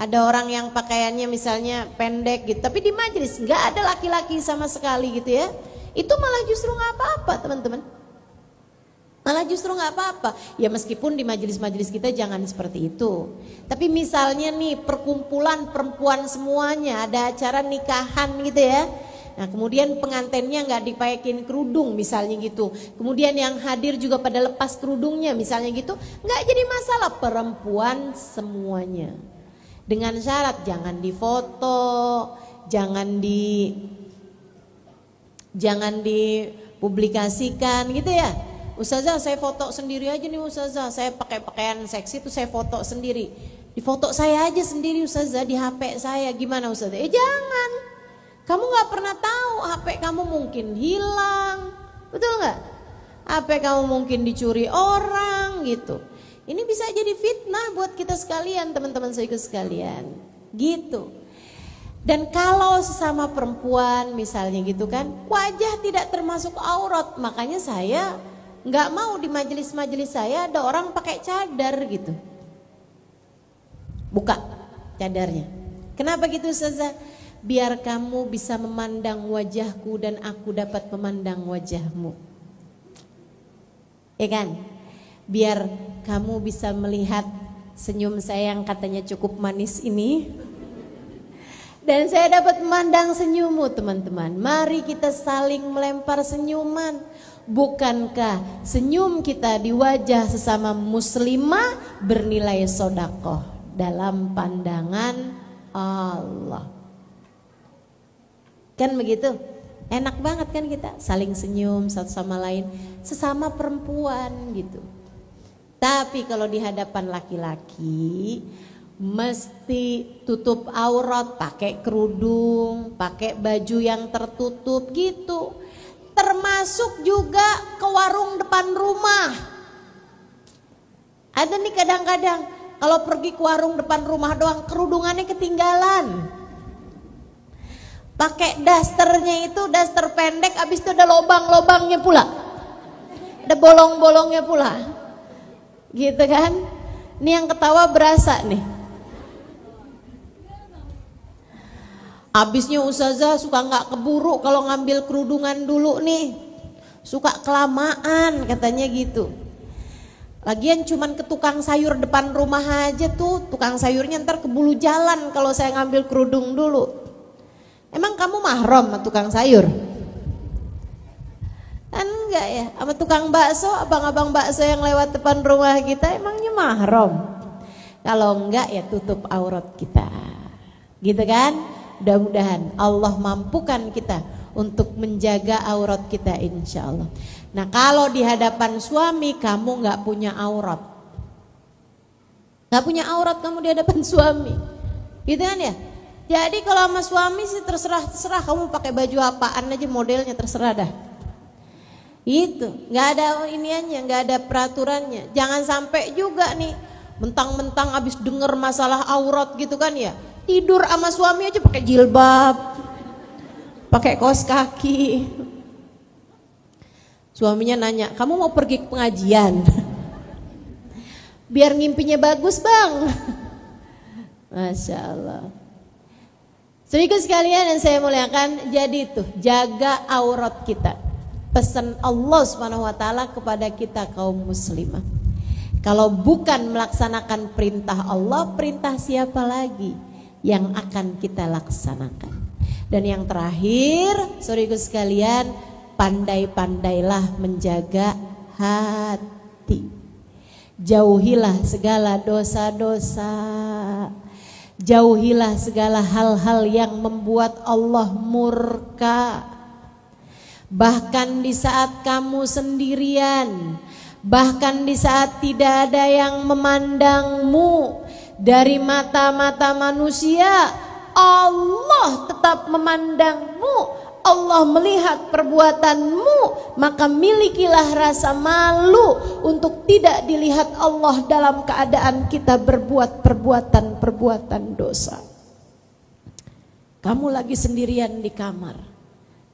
Ada orang yang pakaiannya misalnya pendek gitu, tapi di majelis nggak ada laki-laki sama sekali gitu ya. Itu malah justru nggak apa-apa teman-teman. Malah justru nggak apa-apa. Ya meskipun di majelis-majelis kita jangan seperti itu. Tapi misalnya nih perkumpulan perempuan semuanya, ada acara nikahan gitu ya. Nah kemudian pengantennya nggak dipakein kerudung misalnya gitu. Kemudian yang hadir juga pada lepas kerudungnya misalnya gitu. Nggak jadi masalah, perempuan semuanya. Dengan syarat jangan difoto, jangan dipublikasikan gitu ya. Ustazah saya foto sendiri aja nih Ustazah, saya pakai pakaian seksi tuh saya foto sendiri. Di foto saya aja sendiri Ustazah di HP saya, gimana Ustazah? Jangan. Kamu gak pernah tahu HP kamu mungkin hilang, betul gak? HP kamu mungkin dicuri orang gitu. Ini bisa jadi fitnah buat kita sekalian, teman-teman saya sekalian, gitu. Dan kalau sesama perempuan misalnya gitu kan, wajah tidak termasuk aurat, makanya saya nggak mau di majelis-majelis saya ada orang pakai cadar gitu, buka cadarnya. Kenapa gitu Ustazah? Biar kamu bisa memandang wajahku dan aku dapat memandang wajahmu, ya kan? Biar kamu bisa melihat senyum saya yang katanya cukup manis ini, dan saya dapat memandang senyummu teman-teman. Mari kita saling melempar senyuman. Bukankah senyum kita di wajah sesama muslimah bernilai sodakoh dalam pandangan Allah? Kan begitu? Enak banget kan kita saling senyum satu sama lain, sesama perempuan gitu. Tapi kalau di hadapan laki-laki mesti tutup aurat, pakai kerudung, pakai baju yang tertutup gitu. Termasuk juga ke warung depan rumah. Ada nih kadang-kadang kalau pergi ke warung depan rumah doang kerudungannya ketinggalan. Pakai dasternya itu daster pendek, abis itu ada lobang-lobangnya pula, ada bolong-bolongnya pula, gitu kan? Ini yang ketawa berasa nih. Abisnya Ustazah suka nggak keburu kalau ngambil kerudungan dulu nih, suka kelamaan katanya gitu. Lagian cuman ke tukang sayur depan rumah aja tuh, tukang sayurnya ntar keburu jalan kalau saya ngambil kerudung dulu. Emang kamu mahram sama tukang sayur? Kan enggak ya, sama tukang bakso, abang-abang bakso yang lewat depan rumah kita emangnya mahram? Kalau enggak ya tutup aurat kita, gitu kan? Mudah-mudahan Allah mampukan kita untuk menjaga aurat kita insya Allah. Nah kalau di hadapan suami kamu nggak punya aurat, nggak punya aurat kamu di hadapan suami, gitu kan ya? Jadi kalau sama suami sih terserah kamu pakai baju apaan aja, modelnya terserah dah. Itu nggak ada iniannya, nggak ada peraturannya. Jangan sampai juga nih mentang-mentang abis denger masalah aurat gitu kan ya, tidur sama suami aja pakai jilbab, pakai kaos kaki. Suaminya nanya, kamu mau pergi ke pengajian? Biar ngimpinya bagus bang. Masya Allah. Saudaraku sekalian yang saya muliakan, jadi tuh jaga aurat kita. Pesan Allah Subhanahu wa taala kepada kita kaum muslimah. Kalau bukan melaksanakan perintah Allah, perintah siapa lagi yang akan kita laksanakan? Dan yang terakhir, saudaraku sekalian, pandai-pandailah menjaga hati. Jauhilah segala dosa-dosa. Jauhilah segala hal-hal yang membuat Allah murka. Bahkan di saat kamu sendirian, bahkan di saat tidak ada yang memandangmu, dari mata-mata manusia Allah tetap memandangmu. Allah melihat perbuatanmu, maka milikilah rasa malu untuk tidak dilihat Allah dalam keadaan kita berbuat perbuatan dosa. Kamu lagi sendirian di kamar,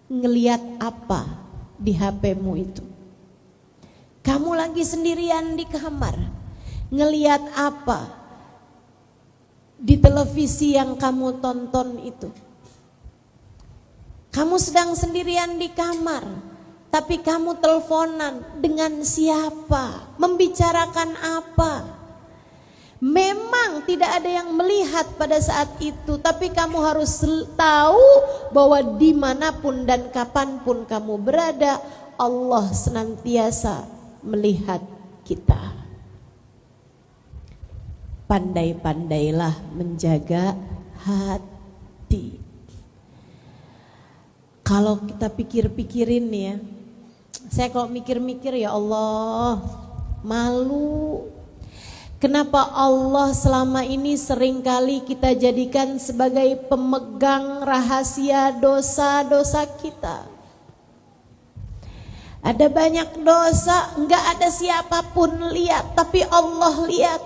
ngelihat apa di HP-mu itu? Kamu lagi sendirian di kamar, ngelihat apa di televisi yang kamu tonton itu? Kamu sedang sendirian di kamar, tapi kamu teleponan dengan siapa? Membicarakan apa? Memang tidak ada yang melihat pada saat itu, tapi kamu harus tahu bahwa dimanapun dan kapanpun kamu berada, Allah senantiasa melihat kita. Pandai-pandailah menjaga hati. Kalau kita pikir-pikirin ya, saya kalau mikir-mikir ya Allah malu. Kenapa Allah selama ini seringkali kita jadikan sebagai pemegang rahasia dosa-dosa kita? Ada banyak dosa, enggak ada siapapun lihat, tapi Allah lihat.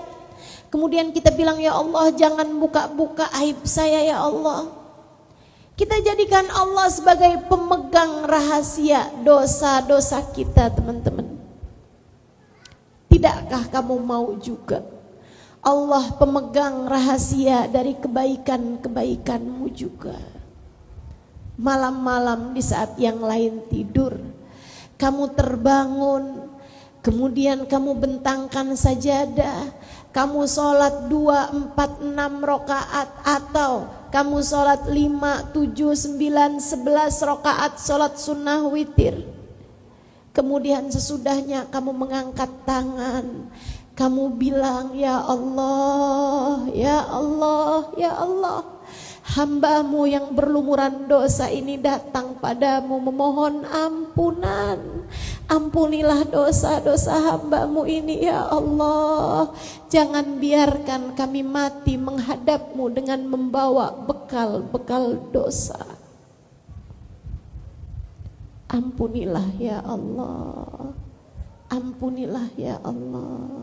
Kemudian kita bilang, ya Allah jangan buka-buka aib saya ya Allah. Kita jadikan Allah sebagai pemegang rahasia dosa-dosa kita, teman-teman. Tidakkah kamu mau juga Allah pemegang rahasia dari kebaikan-kebaikanmu juga? Malam-malam di saat yang lain tidur, kamu terbangun, kemudian kamu bentangkan sajadah, kamu sholat 2, 4, 6 rakaat, atau kamu sholat 5, 7, 9, 11 rakaat sholat sunnah witir. Kemudian sesudahnya kamu mengangkat tangan, kamu bilang, ya Allah, ya Allah, ya Allah, hamba-Mu yang berlumuran dosa ini datang padamu memohon ampunan. Ampunilah dosa-dosa hamba-Mu ini ya Allah. Jangan biarkan kami mati menghadap-Mu dengan membawa bekal-bekal dosa. Ampunilah ya Allah. Ampunilah ya Allah.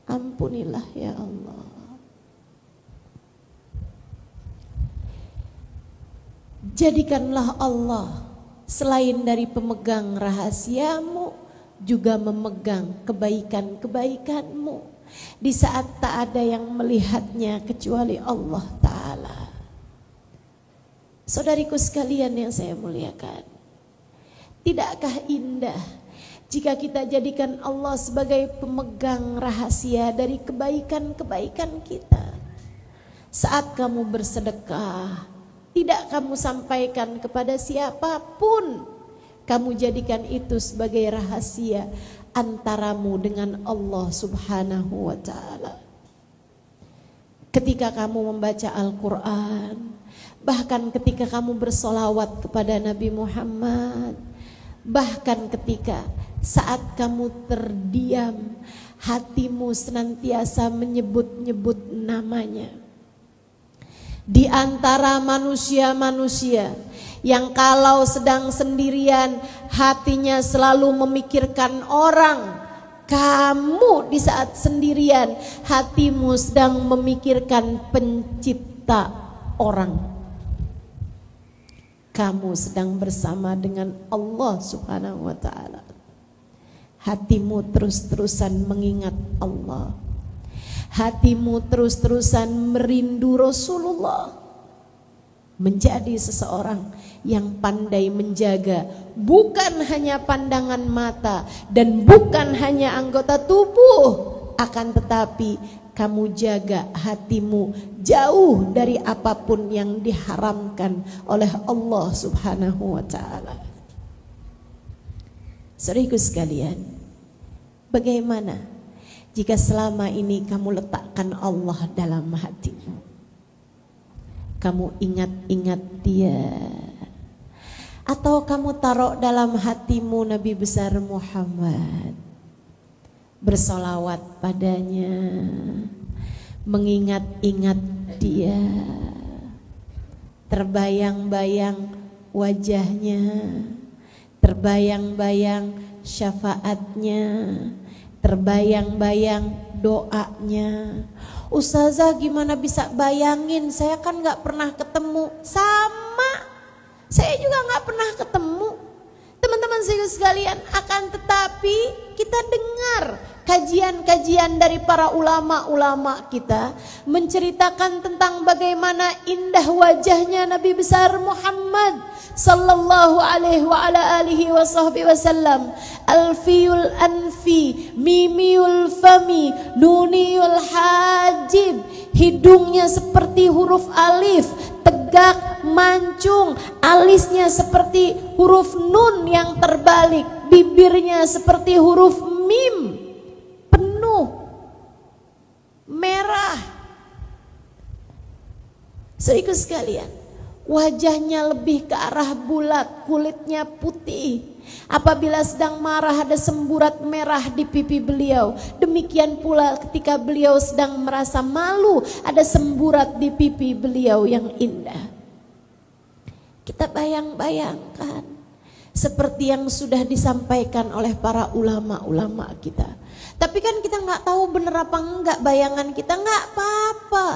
Ampunilah ya Allah. Jadikanlah Allah selain dari pemegang rahasiamu, juga memegang kebaikan-kebaikanmu di saat tak ada yang melihatnya kecuali Allah Ta'ala. Saudariku sekalian yang saya muliakan, tidakkah indah jika kita jadikan Allah sebagai pemegang rahasia dari kebaikan-kebaikan kita? Saat kamu bersedekah, tidak kamu sampaikan kepada siapapun, kamu jadikan itu sebagai rahasia antaramu dengan Allah Subhanahu wa Ta'ala. Ketika kamu membaca Al-Quran, bahkan ketika kamu bersolawat kepada Nabi Muhammad, bahkan ketika saat kamu terdiam, hatimu senantiasa menyebut-nyebut namanya. Di antara manusia-manusia yang kalau sedang sendirian hatinya selalu memikirkan orang, kamu di saat sendirian hatimu sedang memikirkan pencipta orang. Kamu sedang bersama dengan Allah Subhanahu wa Ta'ala. Hatimu terus-terusan mengingat Allah. Hatimu terus-terusan merindu Rasulullah. Menjadi seseorang yang pandai menjaga bukan hanya pandangan mata dan bukan hanya anggota tubuh, akan tetapi kamu jaga hatimu jauh dari apapun yang diharamkan oleh Allah Subhanahu wa Ta'ala. Saudaraku sekalian, bagaimana jika selama ini kamu letakkan Allah dalam hatimu? Kamu ingat-ingat Dia, atau kamu taruh dalam hatimu Nabi besar Muhammad, bersolawat padanya, mengingat-ingat Dia, terbayang-bayang wajahnya, terbayang-bayang syafaatnya, terbayang-bayang doanya. Ustazah gimana bisa bayangin, saya kan gak pernah ketemu. Sama, saya juga gak pernah ketemu. Teman-teman sekalian, akan tetapi kita dengar kajian-kajian dari para ulama-ulama kita menceritakan tentang bagaimana indah wajahnya Nabi besar Muhammad sallallahu alaihi wa ala alihi wa sahbihi wasallam. Alfiyul anfi, mimiul fami, nuniul hajib. Hidungnya seperti huruf alif, tegak, mancung. Alisnya seperti huruf nun yang terbalik. Bibirnya seperti huruf mim, penuh, merah. Saudaraku sekalian, Wajahnya lebih ke arah bulat, kulitnya putih. Apabila sedang marah ada semburat merah di pipi beliau. Demikian pula ketika beliau sedang merasa malu ada semburat di pipi beliau yang indah. Kita bayang-bayangkan seperti yang sudah disampaikan oleh para ulama-ulama kita. Tapi kan kita nggak tahu benar apa enggak bayangan kita, nggak apa-apa.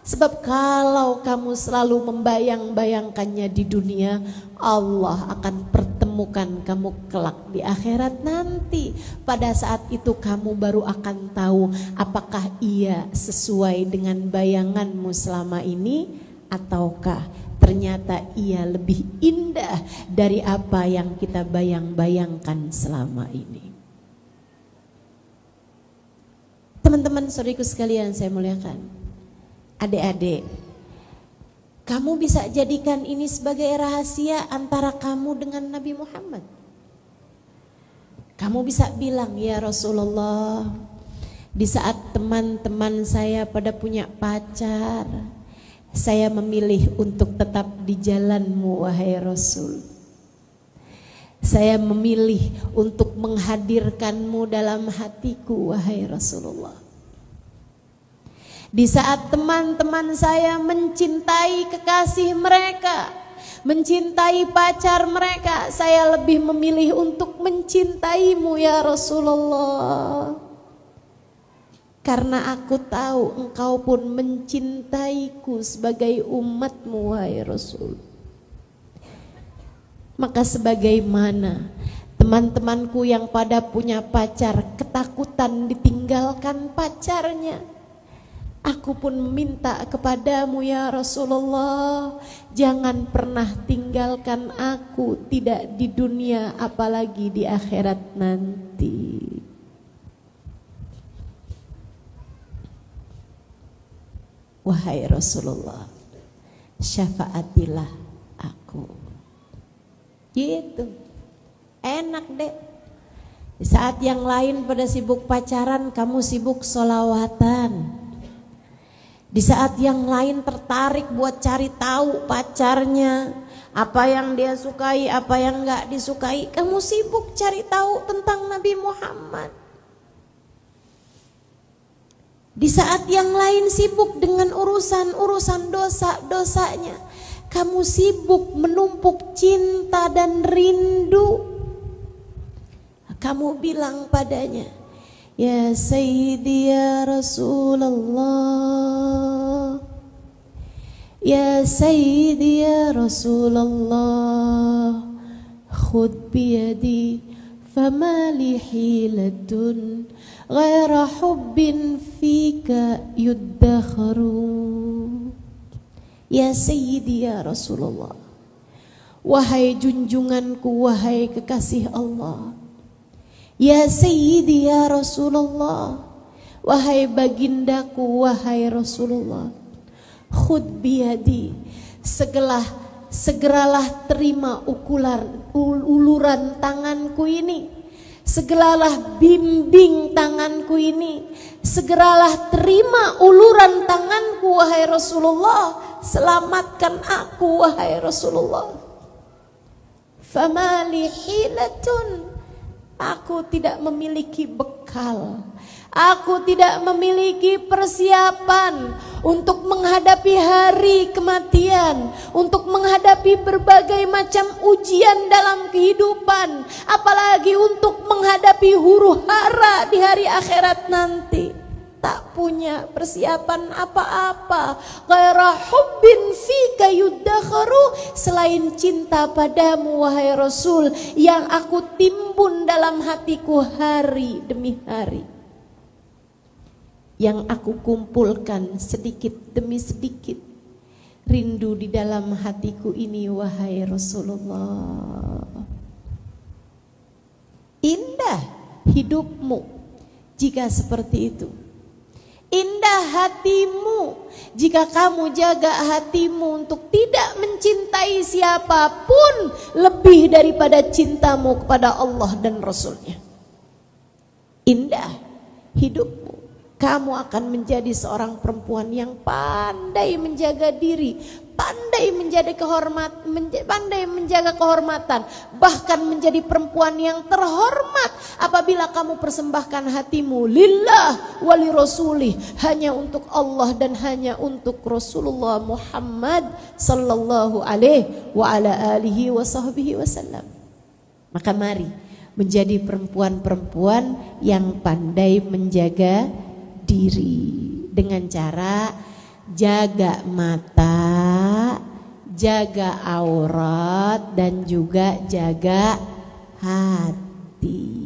Sebab kalau kamu selalu membayang-bayangkannya di dunia, Allah akan pertemukan kamu kelak di akhirat nanti. Pada saat itu kamu baru akan tahu apakah ia sesuai dengan bayanganmu selama ini, ataukah ternyata ia lebih indah dari apa yang kita bayang-bayangkan selama ini. Teman-teman saudariku sekalian saya muliakan, adik-adik, kamu bisa jadikan ini sebagai rahasia antara kamu dengan Nabi Muhammad. Kamu bisa bilang, ya Rasulullah, di saat teman-teman saya pada punya pacar, saya memilih untuk tetap di jalanmu wahai Rasul. Saya memilih untuk menghadirkanmu dalam hatiku wahai Rasulullah. Di saat teman-teman saya mencintai kekasih mereka, mencintai pacar mereka, saya lebih memilih untuk mencintaimu ya Rasulullah. Karena aku tahu engkau pun mencintaiku sebagai umatmu wahai Rasul. Maka sebagaimana teman-temanku yang pada punya pacar ketakutan ditinggalkan pacarnya, aku pun meminta kepadamu ya Rasulullah, jangan pernah tinggalkan aku, tidak di dunia apalagi di akhirat nanti. Wahai Rasulullah, syafaatilah aku. Gitu, enak deh. Di saat yang lain pada sibuk pacaran, kamu sibuk sholawatan. Di saat yang lain tertarik buat cari tahu pacarnya, apa yang dia sukai, apa yang enggak disukai, kamu sibuk cari tahu tentang Nabi Muhammad. Di saat yang lain sibuk dengan urusan-urusan dosa-dosanya, kamu sibuk menumpuk cinta dan rindu. Kamu bilang padanya, ya Sayyidi ya Rasulullah, ya Sayyidi ya Rasulullah, khud biyadi fama li hilatun ghaira hubbin fika yuddakharu. Ya Sayyidi ya Rasulullah, wahai junjunganku, wahai kekasih Allah. Ya Sayyidi ya Rasulullah, wahai bagindaku, wahai Rasulullah. Khud biyadi, segeralah terima uluran tanganku ini. Segeralah bimbing tanganku ini. Segeralah terima uluran tanganku wahai Rasulullah. Selamatkan aku wahai Rasulullah. Famali hilatun, aku tidak memiliki bekal, aku tidak memiliki persiapan untuk menghadapi hari kematian, untuk menghadapi berbagai macam ujian dalam kehidupan, apalagi untuk menghadapi huru hara di hari akhirat nanti. Tak punya persiapan apa-apa. Ghaira hubbin fika yuddakharu, selain cinta padamu wahai Rasul, yang aku timbun dalam hatiku hari demi hari, yang aku kumpulkan sedikit demi sedikit. Rindu di dalam hatiku ini wahai Rasulullah. Indah hidupmu jika seperti itu. Indah hatimu jika kamu jaga hatimu untuk tidak mencintai siapapun lebih daripada cintamu kepada Allah dan Rasulnya. Indah hidupmu, kamu akan menjadi seorang perempuan yang pandai menjaga diri, pandai pandai menjaga kehormatan, bahkan menjadi perempuan yang terhormat apabila kamu persembahkan hatimu lillah wali rasulih, hanya untuk Allah dan hanya untuk Rasulullah Muhammad sallallahu alaihi wa ala alihi wa sahbihi wasallam. Maka mari menjadi perempuan-perempuan yang pandai menjaga diri dengan cara jaga mata, jaga aurat, dan juga jaga hati.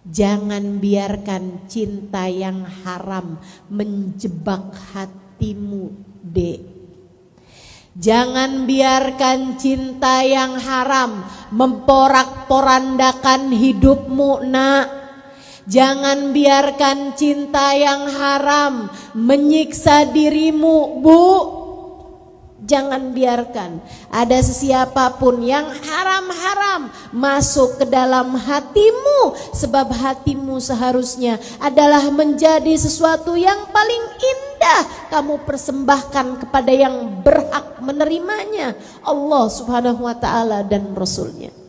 Jangan biarkan cinta yang haram menjebak hatimu, Dek. Jangan biarkan cinta yang haram memporak-porandakan hidupmu, Nak. Jangan biarkan cinta yang haram menyiksa dirimu, Bu. Jangan biarkan ada sesiapapun yang haram-haram masuk ke dalam hatimu, sebab hatimu seharusnya adalah menjadi sesuatu yang paling indah kamu persembahkan kepada yang berhak menerimanya, Allah Subhanahu wa taala dan Rasulnya.